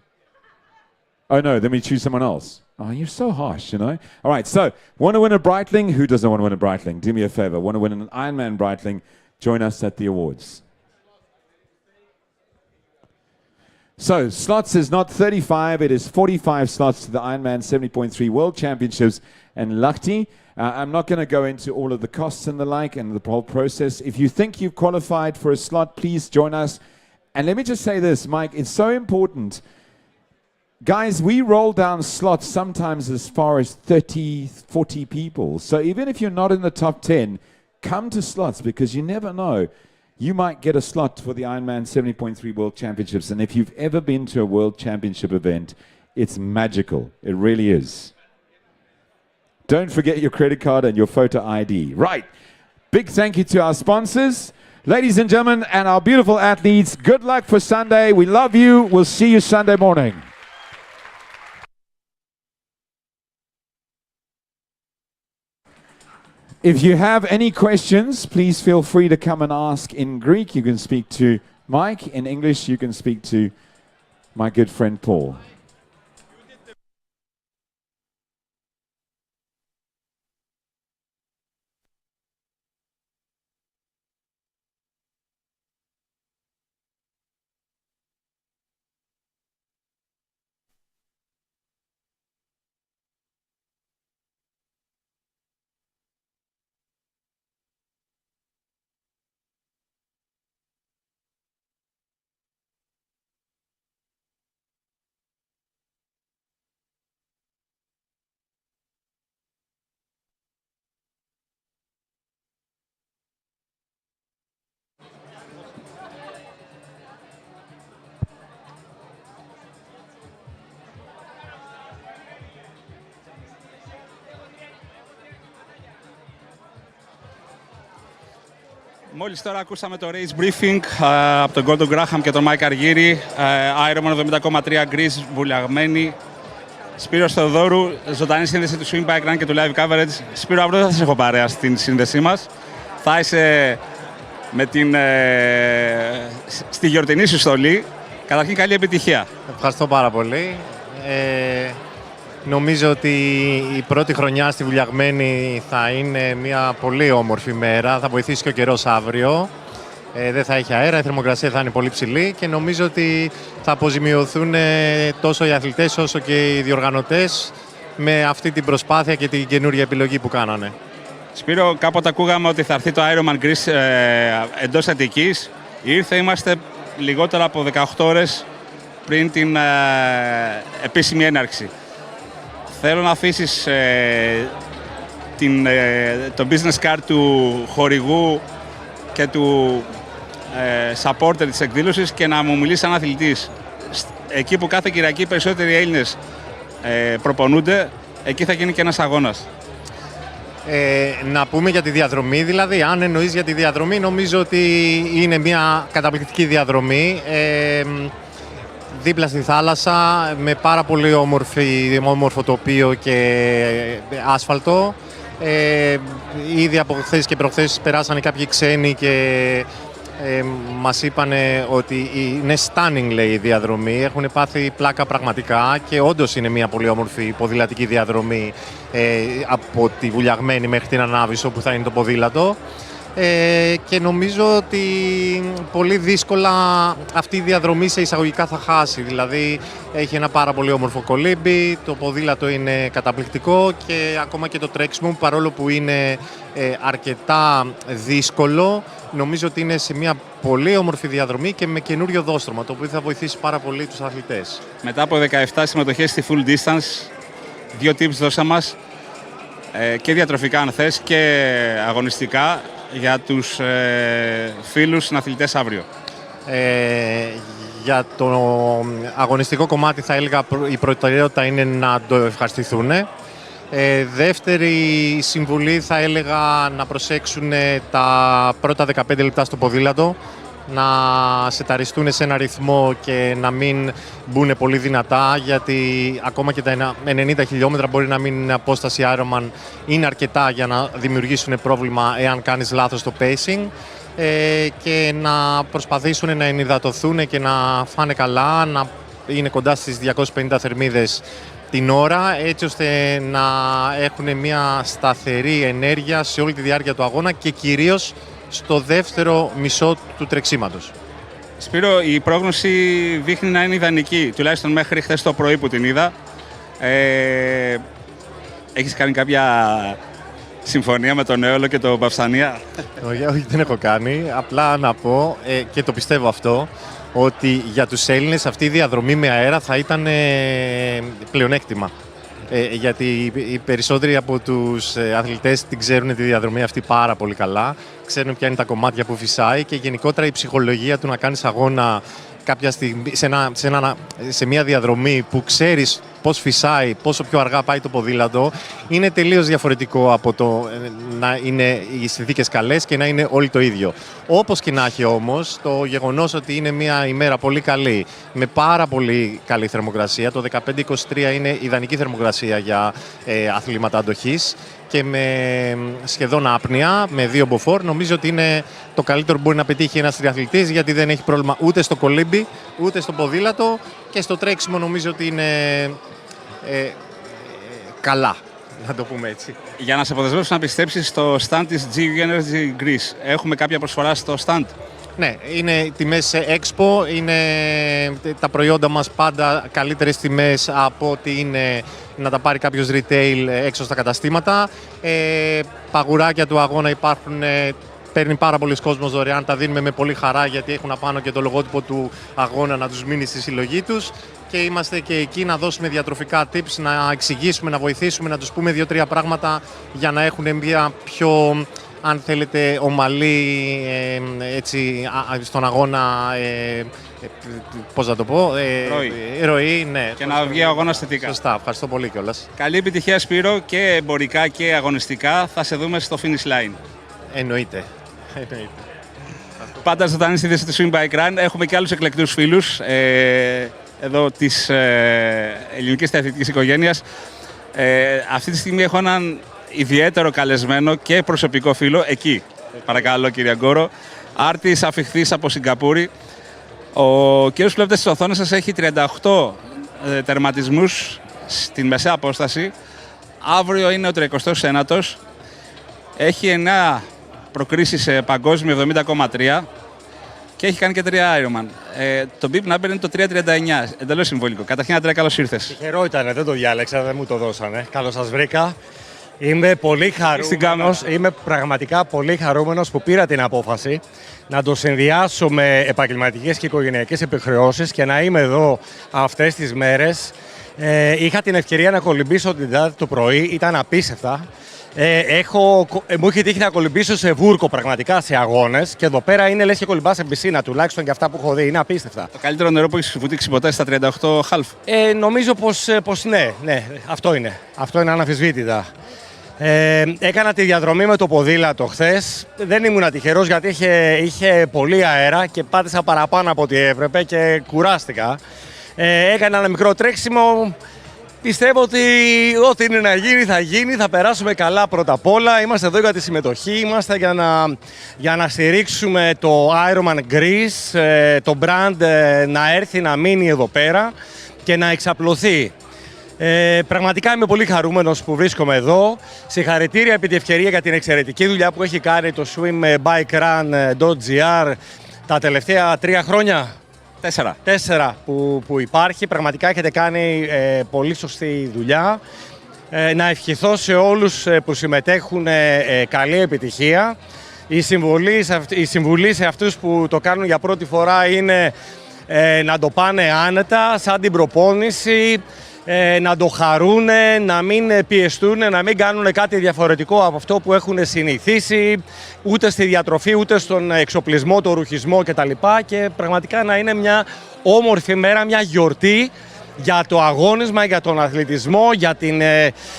Oh no, then we choose someone else. Oh, you're so harsh, you know. All right, so, want to win a Breitling? Who doesn't want to win a Breitling? Do me a favor. Want to win an Ironman Breitling? Join us at the awards. So, slots is not 35, it is 45 slots to the Ironman 70.3 World Championships in Lahti. I'm not going to go into all of the costs and the like and the whole process. If you think you've qualified for a slot, please join us. And let me just say this, Mike, it's so important. Guys, we roll down slots sometimes as far as 30, 40 people. So even if you're not in the top 10, come to slots, because you never know. You might get a slot for the Ironman 70.3 World Championships. And if you've ever been to a World Championship event, it's magical. It really is. Don't forget your credit card and your photo ID. Right. Big thank you to our sponsors. Ladies and gentlemen, and our beautiful athletes, good luck for Sunday. We love you. We'll see you Sunday morning. If you have any questions, please feel free to come and ask in Greek. You can speak to Mike. In English, you can speak to my good friend Paul. Μόλις τώρα ακούσαμε το race briefing από τον Gordon Graham και τον Mike Αργύρη. Ironman 70,3 Greece, βουλιαγμένη. Σπύρος Θεοδόρου, ζωντανή σύνδεση του Swimbikerun και του live coverage. Σπύρο, αύριο δεν θα σε έχω παρέα στην σύνδεσή μας. Θα είσαι με στη γιορτινή σου στολή. Καταρχήν, καλή επιτυχία. Ευχαριστώ πάρα πολύ. Νομίζω ότι η πρώτη χρονιά στη Βουλιαγμένη θα είναι μια πολύ όμορφη μέρα. Θα βοηθήσει και ο καιρός αύριο. Δεν θα έχει αέρα, η θερμοκρασία θα είναι πολύ ψηλή και νομίζω ότι θα αποζημιωθούν τόσο οι αθλητές όσο και οι διοργανωτές με αυτή την προσπάθεια και την καινούργια επιλογή που κάνανε. Σπύρο, κάποτε ακούγαμε ότι θα έρθει το Ironman Greece εντός Αττικής. Ήρθε, είμαστε λιγότερα από 18 ώρες πριν την επίσημη έναρξη. Θέλω να αφήσεις το business card του χορηγού και του supporter της εκδήλωσης και να μου μιλήσει σαν αθλητής. Εκεί που κάθε Κυριακή οι περισσότεροι Έλληνες προπονούνται, εκεί θα γίνει και ένας αγώνας. Να πούμε για τη διαδρομή, δηλαδή, αν εννοείς για τη διαδρομή, νομίζω ότι είναι μια καταπληκτική διαδρομή. Δίπλα στη θάλασσα, με πάρα πολύ όμορφο τοπίο και άσφαλτο. Ήδη από χθες και προχθές περάσανε κάποιοι ξένοι και μας είπανε ότι είναι stunning, λέει, η διαδρομή. Έχουν πάθει πλάκα πραγματικά και όντως είναι μια πολύ όμορφη ποδηλατική διαδρομή από τη Βουλιαγμένη μέχρι την Ανάβησο που θα είναι το ποδήλατο. Και νομίζω ότι πολύ δύσκολα αυτή η διαδρομή σε εισαγωγικά θα χάσει. Δηλαδή έχει ένα πάρα πολύ όμορφο κολύμπι, το ποδήλατο είναι καταπληκτικό και ακόμα και το τρέξιμο, παρόλο που είναι αρκετά δύσκολο, νομίζω ότι είναι σε μια πολύ όμορφη διαδρομή και με καινούριο δόστρωμα, το οποίο θα βοηθήσει πάρα πολύ τους αθλητές. Μετά από 17 συμμετοχές στη full distance, 2 tips δώσα μας, και διατροφικά αν θες και αγωνιστικά, για τους φίλους συναθλητές αύριο. Για το αγωνιστικό κομμάτι θα έλεγα η προτεραιότητα είναι να το ευχαριστηθούν. Δεύτερη συμβουλή θα έλεγα να προσέξουν τα πρώτα 15 λεπτά στο ποδήλατο, να σεταριστούν σε ένα ρυθμό και να μην μπουν πολύ δυνατά, γιατί ακόμα και τα 90 χιλιόμετρα μπορεί να μην είναι απόσταση Ironman, είναι αρκετά για να δημιουργήσουν πρόβλημα εάν κάνεις λάθος το pacing, και να προσπαθήσουν να ενυδατωθούν και να φάνε καλά, να είναι κοντά στις 250 θερμίδες την ώρα, έτσι ώστε να έχουν μια σταθερή ενέργεια σε όλη τη διάρκεια του αγώνα και κυρίως στο δεύτερο μισό του τρεξίματος. Σπύρο, η πρόγνωση δείχνει να είναι ιδανική, τουλάχιστον μέχρι χθες το πρωί που την είδα. Έχεις κάνει κάποια συμφωνία με τον Έολο και τον Παυσανία? Όχι, δεν έχω κάνει. Απλά να πω, και το πιστεύω αυτό, ότι για τους Έλληνες αυτή η διαδρομή με αέρα θα ήταν πλεονέκτημα. Γιατί οι περισσότεροι από τους αθλητές την ξέρουν τη διαδρομή αυτή πάρα πολύ καλά, ξέρουν ποια είναι τα κομμάτια που φυσάει και γενικότερα η ψυχολογία του να κάνεις αγώνα κάποια στιγμή, σε μια διαδρομή που ξέρεις πώς φυσάει, πόσο πιο αργά πάει το ποδήλατο, είναι τελείως διαφορετικό από το να είναι οι συνθήκες καλές και να είναι όλοι το ίδιο. Όπως και να έχει όμως, το γεγονός ότι είναι μια ημέρα πολύ καλή, με πάρα πολύ καλή θερμοκρασία, το 15-23 είναι ιδανική θερμοκρασία για αθλήματα αντοχής και με σχεδόν άπνοια, με 2 μποφόρ, νομίζω ότι είναι το καλύτερο που μπορεί να πετύχει ένας τριαθλητής, γιατί δεν έχει πρόβλημα ούτε στο κολύμπι, ούτε στο ποδήλατο και στο τρέξιμο νομίζω ότι είναι καλά, να το πούμε έτσι. Για να σε αποδεσμεύσω να πιστέψεις στο stand της GU Energy Greece, έχουμε κάποια προσφορά στο stand? Ναι, είναι τιμές σε Expo, είναι τα προϊόντα μας πάντα καλύτερες τιμές από ότι είναι να τα πάρει κάποιος retail έξω στα καταστήματα. Παγουράκια του αγώνα υπάρχουν, παίρνει πάρα πολλοί κόσμος δωρεάν, τα δίνουμε με πολύ χαρά γιατί έχουν απάνω και το λογότυπο του αγώνα να τους μείνει στη συλλογή τους. Και είμαστε και εκεί να δώσουμε διατροφικά tips, να εξηγήσουμε, να βοηθήσουμε, να τους πούμε 2-3 πράγματα για να έχουν μια πιο, αν θέλετε, ομαλή έτσι, στον αγώνα, πώς να το πω, ροή, ναι. Και να βγει ο αγώνας θετικά. Σωστά, ευχαριστώ πολύ κιόλας. Καλή επιτυχία, Σπύρο, και εμπορικά και αγωνιστικά. Θα σε δούμε στο finish line. Εννοείται. Πάντα ζωντανή σύνδεση του Swimbikerun. Έχουμε και άλλους εκλεκτούς φίλους εδώ της ελληνικής θεατρικής οικογένειας. Αυτή τη στιγμή έχω έναν ιδιαίτερο καλεσμένο και προσωπικό φίλο εκεί. Παρακαλώ, κύριε Γκόρο. Άρτης αφιχθής από Σιγκαπούρη. Ο κύριος που βλέπετε στις οθόνες σας έχει 38 τερματισμούς στην μεσαία απόσταση. Αύριο είναι ο 39ος. Έχει 9 προκρίσεις σε παγκόσμιο 70,3 και έχει κάνει και 3 Ironman. Το bib number είναι το 339, εντελώς συμβολικό. Καταρχήν, Αντρέα, καλώς ήρθες. Τυχερό ήταν, δεν το διάλεξα, δεν μου το δώσανε. Καλώς σας βρήκα. Είμαι πολύ χαρούμενος, είμαι πραγματικά πολύ χαρούμενος που πήρα την απόφαση να το συνδυάσω με επαγγελματικές και οικογενειακές επιχρεώσεις και να είμαι εδώ αυτές τις μέρες. Είχα την ευκαιρία να κολυμπήσω την Τετάρτη το πρωί, ήταν απίστευτα. Μου είχε τύχει να κολυμπήσω σε βούρκο πραγματικά σε αγώνες και εδώ πέρα είναι λες και κολυμπά σε πισίνα, τουλάχιστον και αυτά που έχω δει, είναι απίστευτα. Το καλύτερο νερό που έχεις βουτήξει ποτέ στα 38 half. Νομίζω πως ναι, αυτό είναι αναμφισβήτητα. Έκανα τη διαδρομή με το ποδήλατο χθες. Δεν ήμουν τυχερός γιατί είχε πολύ αέρα και πάτησα παραπάνω από ό,τι έπρεπε και κουράστηκα. Έκανα ένα μικρό τρέξιμο. Πιστεύω ότι ό,τι είναι να γίνει θα γίνει, θα περάσουμε καλά πρώτα απ' όλα. Είμαστε εδώ για τη συμμετοχή, είμαστε για να στηρίξουμε το Ironman Greece, το brand να έρθει να μείνει εδώ πέρα και να εξαπλωθεί. Πραγματικά είμαι πολύ χαρούμενος που βρίσκομαι εδώ. Συγχαρητήρια επί τη ευκαιρία για την εξαιρετική δουλειά που έχει κάνει το Swimbikerun.gr τα τελευταία 3 χρόνια. 4 που υπάρχει. Πραγματικά έχετε κάνει πολύ σωστή δουλειά. Να ευχηθώ σε όλους που συμμετέχουν καλή επιτυχία. Η συμβουλή σε αυτούς που το κάνουν για πρώτη φορά είναι να το πάνε άνετα, σαν την προπόνηση, να το χαρούνε, να μην πιεστούν, να μην κάνουν κάτι διαφορετικό από αυτό που έχουν συνηθίσει, ούτε στη διατροφή, ούτε στον εξοπλισμό, το ρουχισμό κτλ. Και πραγματικά να είναι μια όμορφη μέρα, μια γιορτή για το αγώνισμα, για τον αθλητισμό, για την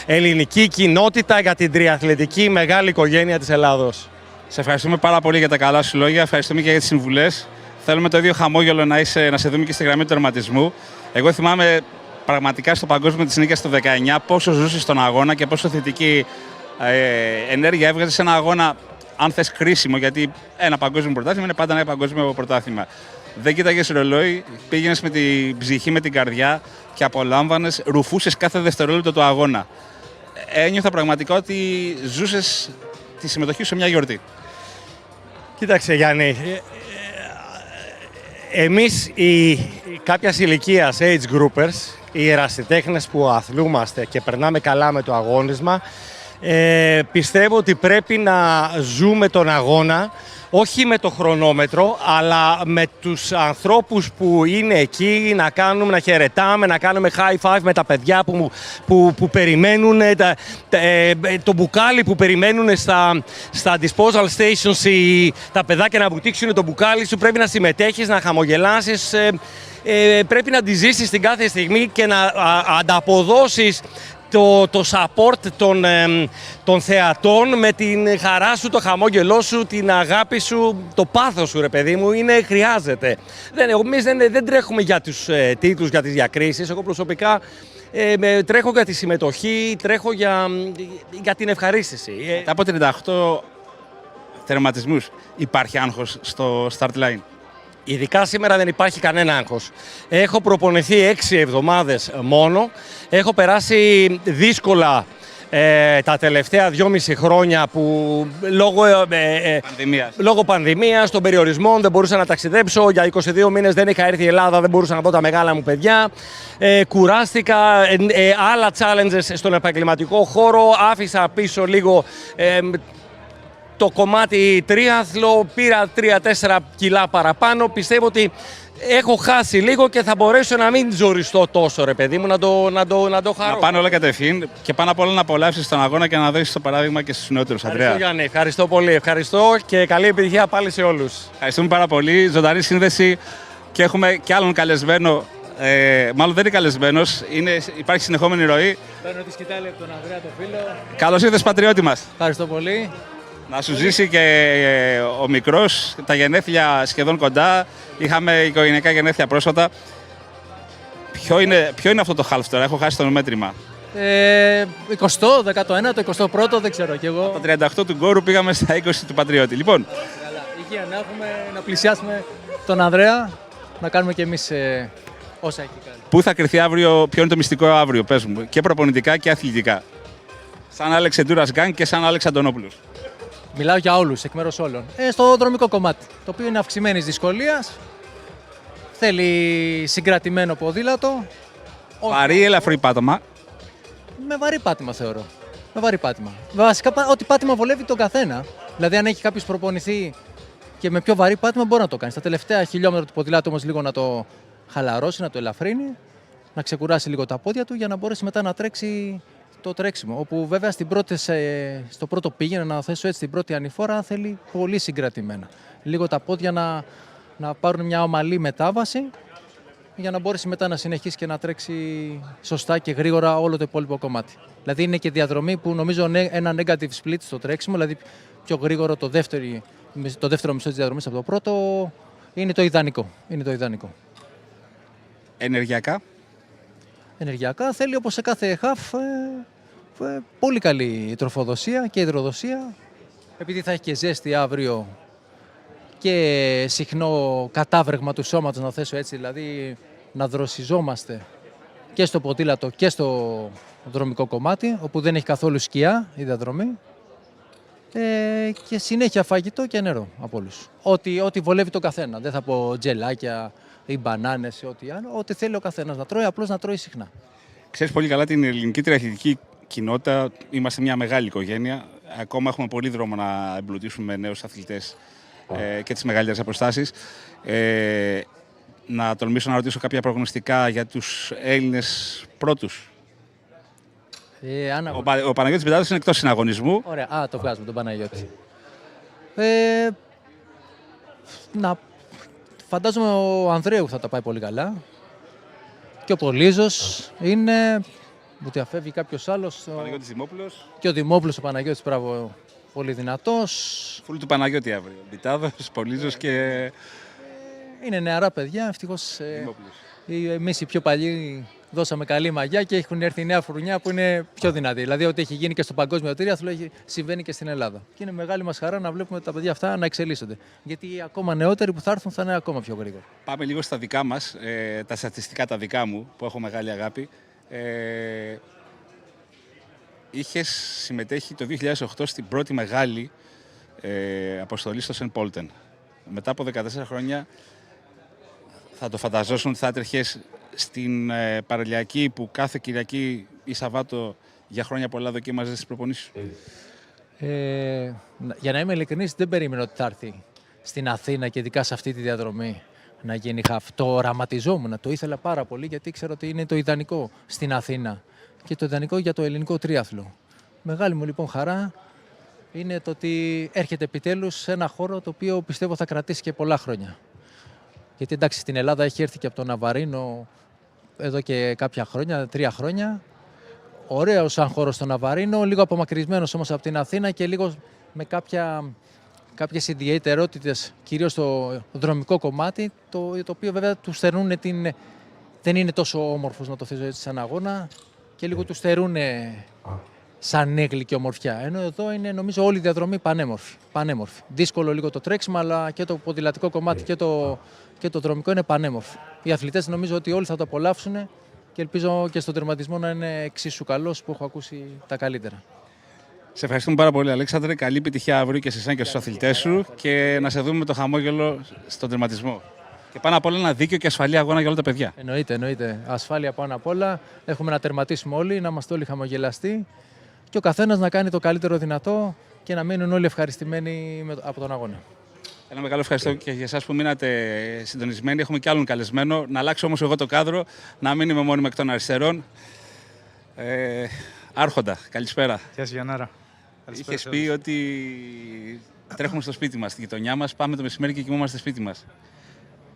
ελληνική κοινότητα, για την τριαθλητική μεγάλη οικογένεια της Ελλάδος. Σε ευχαριστούμε πάρα πολύ για τα καλά σου λόγια, ευχαριστούμε και για τις συμβουλές. Θέλουμε το ίδιο χαμόγελο να σε δούμε και στη γραμμή του τερματισμού. Εγώ θυμάμαι πραγματικά στο παγκόσμιο της νίκης το 19 πόσο ζούσες στον αγώνα και πόσο θετική ενέργεια έβγαζε σε ένα αγώνα, αν θες, κρίσιμο, γιατί ένα παγκόσμιο πρωτάθλημα είναι πάντα ένα παγκόσμιο πρωτάθλημα. Δεν κοίταγες ρολόι, πήγαινες με την ψυχή, με την καρδιά και απολάμβανες, ρουφούσες κάθε δευτερόλεπτο του αγώνα. Ένιωθα πραγματικά ότι ζούσες τη συμμετοχή σου σε μια γιορτή. Κοίταξε, Γιάννη, εμείς οι κάποιας ηλικίας age groupers, οι ερασιτέχνες που αθλούμαστε και περνάμε καλά με το αγώνισμα, πιστεύω ότι πρέπει να ζούμε τον αγώνα, όχι με το χρονόμετρο, αλλά με τους ανθρώπους που είναι εκεί, να χαιρετάμε, να κάνουμε high five με τα παιδιά που περιμένουν, το μπουκάλι που περιμένουν στα disposal stations, τα παιδάκια να βουτήξουν το μπουκάλι σου, πρέπει να συμμετέχεις, να χαμογελάσεις. Πρέπει να τη ζήσεις την κάθε στιγμή και να ανταποδώσεις το support των θεατών με την χαρά σου, το χαμόγελό σου, την αγάπη σου, το πάθος σου, ρε παιδί μου, χρειάζεται. Εμείς δεν τρέχουμε για τους τίτλους, για τις διακρίσεις. Εγώ προσωπικά τρέχω για τη συμμετοχή, τρέχω για την ευχαρίστηση. Μετά από 38 τερματισμούς υπάρχει άγχος στο start line? Ειδικά σήμερα δεν υπάρχει κανένα άγχος. Έχω προπονηθεί 6 εβδομάδες μόνο. Έχω περάσει δύσκολα τα τελευταία 2,5 χρόνια που λόγω πανδημίας, των περιορισμών δεν μπορούσα να ταξιδέψω. Για 22 μήνες δεν είχα έρθει η Ελλάδα, δεν μπορούσα να δω τα μεγάλα μου παιδιά. Κουράστηκα, άλλα challenges στον επαγγελματικό χώρο. Άφησα πίσω λίγο το κομμάτι τρίαθλο, πήρα 3-4 κιλά παραπάνω. Πιστεύω ότι έχω χάσει λίγο και θα μπορέσω να μην ζοριστώ τόσο, ρε παιδί μου, να το χαρώ. Να πάνε όλα κατευθείαν και πάνω απ' όλα να απολαύσεις τον αγώνα και να δώσεις το παράδειγμα και στους νεότερους, Αντρέα. Ευχαριστώ, Γιάννη. Ευχαριστώ πολύ. Ευχαριστώ και καλή επιτυχία πάλι σε όλους. Ευχαριστούμε πάρα πολύ. Ζωντανή σύνδεση και έχουμε και άλλον καλεσμένο. Μάλλον δεν είναι καλεσμένος, υπάρχει συνεχόμενη ροή. Παίρνω τη σκητάλη από τον Ανδρέα, το φίλο. Καλώς ήρθες, πατριώτη μας. Ευχαριστώ πολύ. Να σου ζήσει και ο μικρός, τα γενέθλια σχεδόν κοντά. Είχαμε οικογενειακά γενέθλια πρόσφατα. Ποιο είναι αυτό το half τώρα, έχω χάσει το μέτρημα. 20, 19, 21, δεν ξέρω κι εγώ. Τα 38 του Γκόρου πήγαμε στα 20 του Πατριώτη. Λοιπόν, Καλά. Υγεία να έχουμε, να πλησιάσουμε τον Ανδρέα, να κάνουμε κι εμείς όσα έχει κάνει. πού θα κρυθεί αύριο, ποιο είναι το μυστικό αύριο, πες μου, και προπονητικά και αθλητικά. Σαν Άλεξ Εντούρας Γκάνγκ και σαν Άλεξ Αντωνόπουλος. Μιλάω για όλους, εκ μέρους όλων. Στο δρομικό κομμάτι, το οποίο είναι αυξημένης δυσκολίας. Θέλει συγκρατημένο ποδήλατο. Βαρύ, ελαφρύ πάτωμα. Με βαρύ πάτημα θεωρώ. Με βαρύ πάτημα. Βασικά, ό,τι πάτημα βολεύει τον καθένα. Δηλαδή, αν έχει κάποιος προπονηθεί και με πιο βαρύ πάτημα, μπορεί να το κάνει. Στα τελευταία χιλιόμετρα του ποδηλάτου όμως λίγο να το χαλαρώσει, να το ελαφρύνει, να ξεκουράσει λίγο τα πόδια του για να μπορέσει μετά να τρέξει το τρέξιμο. Όπου βέβαια στο πρώτο πήγαινε, να θέσω έτσι την πρώτη ανηφόρα, θέλει πολύ συγκρατημένα. Λίγο τα πόδια να πάρουν μια ομαλή μετάβαση για να μπορέσει μετά να συνεχίσει και να τρέξει σωστά και γρήγορα όλο το υπόλοιπο κομμάτι. Δηλαδή είναι και διαδρομή που νομίζω ένα negative split στο τρέξιμο, δηλαδή πιο γρήγορο το δεύτερο μισό της διαδρομής από το πρώτο, είναι το ιδανικό. Είναι το ιδανικό. Ενεργειακά. Ενεργειακά θέλει όπως σε κάθε half πολύ καλή τροφοδοσία και υδροδοσία. Επειδή θα έχει και ζέστη αύριο και συχνό κατάβρεγμα του σώματος, να θέσω έτσι, δηλαδή να δροσιζόμαστε και στο ποδήλατο και στο δρομικό κομμάτι, όπου δεν έχει καθόλου σκιά η διαδρομή, και συνέχεια φαγητό και νερό από όλους. Ό,τι βολεύει το καθένα. Δεν θα πω τζελάκια ή μπανάνες ή ό,τι άλλο. Ό,τι θέλει ο καθένας να τρώει, απλώς να τρώει συχνά. Ξέρεις πολύ καλά την ελληνική τριαθλητική κοινότητα. Είμαστε μια μεγάλη οικογένεια. Ακόμα έχουμε πολύ δρόμο να εμπλουτίσουμε νέους αθλητές και τις μεγαλύτερες αποστάσεις. Να τολμήσω να ρωτήσω κάποια προγνωστικά για τους Έλληνες πρώτους. Ο Παναγιώτης Πιτάδος είναι εκτός συναγωνισμού. Ωραία, το βγάζουμε τον Παναγιώτη. Φαντάζομαι ο Ανδρέου θα τα πάει πολύ καλά. Και ο Πολύζος είναι. Μου διαφεύγει κάποιος άλλος. Ο Παναγιώτης Δημόπουλος. Και ο Δημόπουλος, ο Παναγιώτης, μπράβο, πολύ δυνατός. Φούλου του Παναγιώτη αύριο. Πιτάδος, Πολύζος και. Είναι νεαρά παιδιά, ευτυχώς. Εμείς οι πιο παλιοί δώσαμε καλή μαγιά και έχουν έρθει η νέα φουρνιά που είναι πιο δυνατή. Δηλαδή, ό,τι έχει γίνει και στο παγκόσμιο τρίαθλο συμβαίνει και στην Ελλάδα. Και είναι μεγάλη μας χαρά να βλέπουμε τα παιδιά αυτά να εξελίσσονται. Γιατί οι ακόμα νεότεροι που θα έρθουν θα είναι ακόμα πιο γρήγορα. Πάμε λίγο στα δικά μας, τα στατιστικά τα δικά μου, που έχω μεγάλη αγάπη. Είχες συμμετέχει το 2008 στην πρώτη μεγάλη αποστολή στο Σεν Πόλτεν. Μετά από 14 χρόνια θα το φανταζόσουν ότι θα έτρεχες στην παραλιακή που κάθε Κυριακή ή Σαββάτο για χρόνια πολλά δοκίμαζες τις προπονήσεις σου. Για να είμαι ειλικρινής, δεν περίμενα ότι θα έρθει στην Αθήνα και ειδικά σε αυτή τη διαδρομή να γίνει χαφ. Το οραματιζόμουν, το ήθελα πάρα πολύ γιατί ήξερα ότι είναι το ιδανικό στην Αθήνα και το ιδανικό για το ελληνικό τρίαθλο. Μεγάλη μου λοιπόν χαρά είναι το ότι έρχεται επιτέλους σε ένα χώρο το οποίο πιστεύω θα κρατήσει και πολλά χρόνια. Γιατί εντάξει, στην Ελλάδα έχει έρθει και από τον Ναβαρίνο εδώ και κάποια χρόνια, 3 χρόνια. Ωραίος σαν χώρο στο Ναβαρίνο, λίγο απομακρυσμένος όμως από την Αθήνα και λίγο με κάποιες ιδιαιτερότητες, κυρίως στο δρομικό κομμάτι, το οποίο βέβαια του στερούν δεν είναι τόσο όμορφος, να το θέσω έτσι, σαν αγώνα και λίγο του στερούν σαν έγκλη και ομορφιά. Ενώ εδώ είναι νομίζω όλη η διαδρομή πανέμορφη. Δύσκολο λίγο το τρέξιμο, αλλά και το ποδηλατικό κομμάτι και το δρομικό είναι πανέμορφο. Οι αθλητές νομίζω ότι όλοι θα το απολαύσουν και ελπίζω και στον τερματισμό να είναι εξίσου καλός που έχω ακούσει τα καλύτερα. Σε ευχαριστούμε πάρα πολύ, Αλέξανδρε. Καλή επιτυχία αύριο και σε εσένα και στους αθλητές σου και να σε δούμε με το χαμόγελο στον τερματισμό. Και πάνω απ' όλα ένα δίκαιο και ασφαλή αγώνα για όλα τα παιδιά. Εννοείται. Ασφάλεια πάνω απ' όλα. Έχουμε να τερματίσουμε όλοι, να είμαστε όλοι χαμογελαστοί και ο καθένας να κάνει το καλύτερο δυνατό και να μείνουν όλοι ευχαριστημένοι από τον αγώνα. Ένα μεγάλο ευχαριστώ και για εσάς που μείνατε συντονισμένοι. Έχουμε κι άλλον καλεσμένο. Να αλλάξω όμως εγώ το κάδρο, να μην είμαι μόνιμο εκ των αριστερών. Άρχοντα, καλησπέρα. Γεια σου Γιαννάρα. Είχες πει ότι τρέχουμε στο σπίτι μας, στη γειτονιά μας, πάμε το μεσημέρι και κοιμόμαστε σπίτι μας.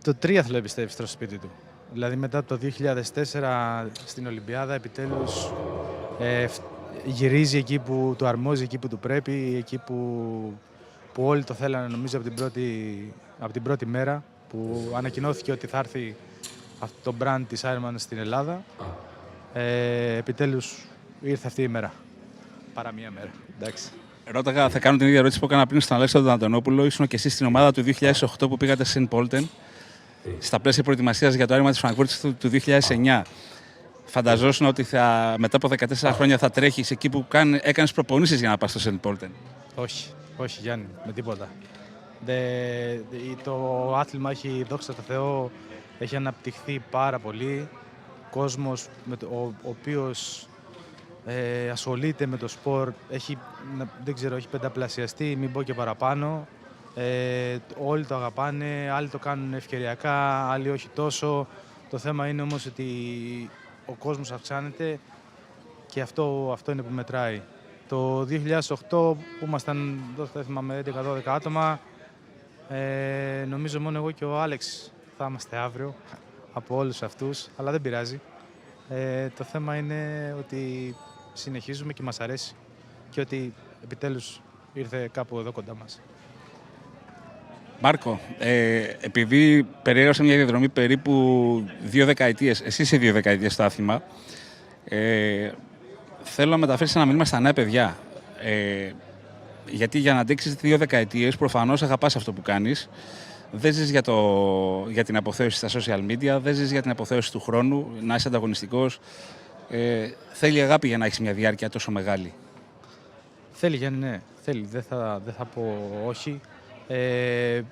Το τρίαθλο επιστρέφει στο σπίτι του. Δηλαδή μετά από το 2004 στην Ολυμπιάδα επιτέλους γυρίζει εκεί που του αρμόζει, εκεί που του πρέπει, εκεί που όλοι το θέλανε νομίζω από την πρώτη μέρα που ανακοινώθηκε ότι θα έρθει αυτό το brand της IRONMAN στην Ελλάδα. Επιτέλους ήρθε αυτή η μέρα. Παρά μία μέρα. Εντάξει. Ρώταγα, θα κάνω την ίδια ερώτηση που έκανα πριν στον Αλέξανδρο Αντωνόπουλο. Ήσουν και εσείς στην ομάδα του 2008 που πήγατε στην Πόλτεν, στα πλαίσια προετοιμασίας για το IRONMAN της Φραγκφούρτης του 2009. Φανταζόσουν ότι μετά από 14 χρόνια θα τρέχεις εκεί που έκανες προπονήσεις για να πας στο Σεντ Πόλτεν? Όχι Γιάννη, με τίποτα. Το άθλημα έχει, δόξα τω Θεώ, έχει αναπτυχθεί πάρα πολύ. Κόσμος ο οποίος ασχολείται με το σπορ έχει πενταπλασιαστεί, μην πω και παραπάνω. Όλοι το αγαπάνε, άλλοι το κάνουν ευκαιριακά, άλλοι όχι τόσο. Το θέμα είναι όμως ότι ο κόσμος αυξάνεται και αυτό είναι που μετράει. Το 2008 που ήμασταν, δεν θυμάμαι, 11-12 άτομα, νομίζω μόνο εγώ και ο Άλεξ θα είμαστε αύριο από όλους αυτούς, αλλά δεν πειράζει. Το θέμα είναι ότι συνεχίζουμε και μας αρέσει και ότι επιτέλους ήρθε κάπου εδώ κοντά μας. Μάρκο, επειδή περιέγραψα μια διαδρομή περίπου 2 δεκαετίες, εσύ είσαι 2 δεκαετίες στο άθλημα, θέλω να μεταφέρεις ένα μήνυμα στα νέα παιδιά. Γιατί για να αντέξεις 2 δεκαετίες προφανώς αγαπάς αυτό που κάνεις. Δεν ζεις για την αποθέωση στα social media, δεν ζεις για την αποθέωση του χρόνου, να είσαι ανταγωνιστικός. Θέλει αγάπη για να έχεις μια διάρκεια τόσο μεγάλη. Θέλει, Γιάννη, ναι. Θέλει. Δεν θα πω όχι.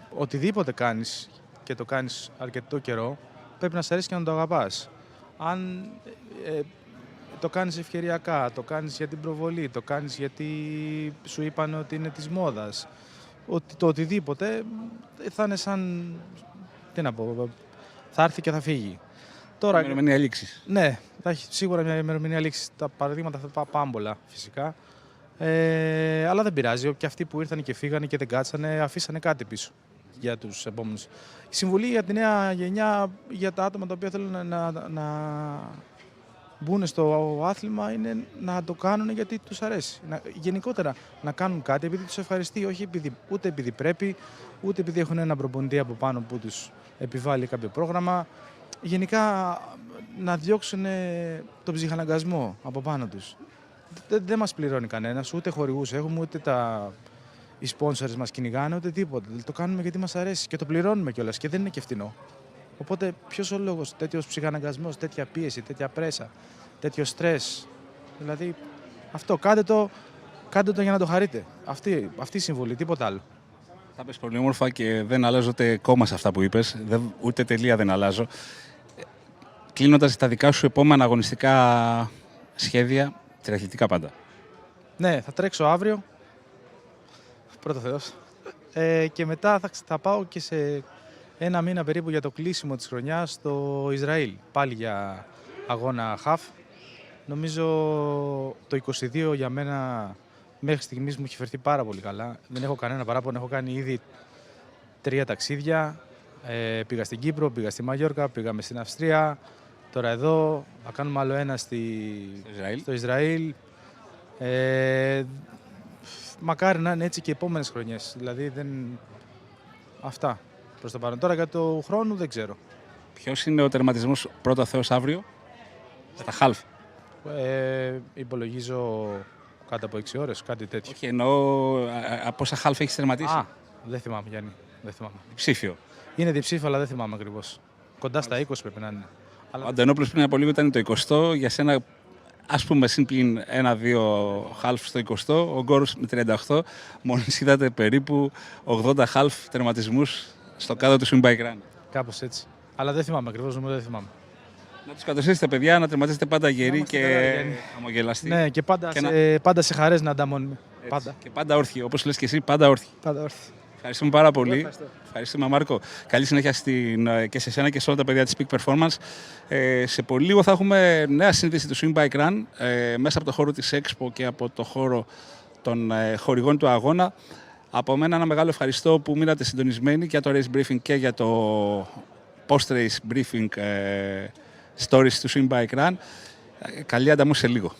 Οτιδήποτε κάνεις και το κάνεις αρκετό καιρό, πρέπει να σ' αρέσει και να το αγαπάς. Αν το κάνεις ευκαιριακά, το κάνεις για την προβολή, το κάνεις γιατί σου είπαν ότι είναι της μόδας, το οτιδήποτε θα είναι σαν, τι να πω, θα έρθει και θα φύγει. Τώρα, ημερομηνία λήξης. Ναι, θα έχει σίγουρα μια ημερομηνία λήξης. Τα παραδείγματα θα πάμπολα φυσικά. Αλλά δεν πειράζει. Και αυτοί που ήρθαν και φύγανε και δεν κάτσανε, αφήσανε κάτι πίσω για τους επόμενους. Η συμβουλή για τη νέα γενιά, για τα άτομα τα οποία θέλουν να μπουν στο άθλημα, είναι να το κάνουν γιατί τους αρέσει. Γενικότερα να κάνουν κάτι επειδή τους ευχαριστεί, όχι ούτε επειδή πρέπει, ούτε επειδή έχουν ένα προπονητή από πάνω που τους επιβάλλει κάποιο πρόγραμμα. Γενικά να διώξουν τον ψυχαναγκασμό από πάνω τους. Δεν μας πληρώνει κανένας, ούτε χορηγούς έχουμε, ούτε οι sponsors μας κυνηγάνε, ούτε τίποτα. Το κάνουμε γιατί μας αρέσει και το πληρώνουμε κιόλας και δεν είναι και φτηνό. Οπότε ποιος ο λόγος, τέτοιος ψυχαναγκασμός, τέτοια πίεση, τέτοια πρέσα, τέτοιο στρες. Δηλαδή αυτό, κάντε το για να το χαρείτε. Αυτή η συμβουλή, τίποτα άλλο. Θα πες πολύ όμορφα και δεν αλλάζω ούτε κόμμα σε αυτά που είπες, ούτε τελεία δεν αλλάζω. Κλείνοντας τα δικά σου επόμενα αγωνιστικά σχέδια, τριαθλητικά πάντα. Ναι, θα τρέξω αύριο, πρώτο Θεός, και μετά θα πάω και σε ένα μήνα περίπου για το κλείσιμο της χρονιάς στο Ισραήλ, πάλι για αγώνα half. Νομίζω το 22 για μένα μέχρι στιγμής μου έχει φερθεί πάρα πολύ καλά. Δεν έχω κανένα παράπονο, έχω κάνει ήδη 3 ταξίδια. Πήγα στην Κύπρο, πήγα στη Μαγιόρκα, πήγαμε στην Αυστρία. Τώρα εδώ θα κάνουμε άλλο ένα στο Ισραήλ. Μακάρι να είναι έτσι και οι επόμενες χρονιές. Δηλαδή αυτά προς το παρόν. Τώρα για το χρόνο δεν ξέρω. Ποιος είναι ο τερματισμός πρώτα Θεός αύριο στα half? Υπολογίζω κάτω από 6 ώρες, κάτι τέτοιο. Όχι, εννοώ πόσα half έχεις τερματίσει. Δεν θυμάμαι, Γιάννη. Δεν θυμάμαι. Ψήφιο. Είναι διψήφιο, αλλά δεν θυμάμαι ακριβώς. Κοντά στα 20 πρέπει να είναι. Ο Αντωνόπουλος πριν από λίγο ήταν το 20, για σένα ας πούμε συμπλήν 1-2 half στο 20, ο Γκόρος με 38, μόλις είδατε περίπου 80 half τερματισμούς στο κάδο του Swimbikerun. Κάπως έτσι. Αλλά δεν θυμάμαι ακριβώς, νομίζω δεν θυμάμαι. Να τους κατοσύσετε παιδιά, να τερματίσετε πάντα γεροί και χαμογελαστοί. Ναι, και πάντα σε χαρές να ανταμώνουμε. Πάντα. Και πάντα όρθιοι, όπως λες και εσύ, πάντα όρθιοι. Πάντα όρθιοι. Ευχαριστούμε πάρα πολύ. Ευχαριστούμε, Μάρκο. Καλή συνέχεια και σε σένα και σε όλα τα παιδιά της Peak Performance. Σε πολύ λίγο θα έχουμε νέα σύνδεση του Swimbikerun μέσα από το χώρο της Expo και από το χώρο των χορηγών του αγώνα. Από μένα ένα μεγάλο ευχαριστώ που μείνατε συντονισμένοι για το race briefing και για το post-race briefing stories του Swimbikerun. Καλή ανταμού σε λίγο.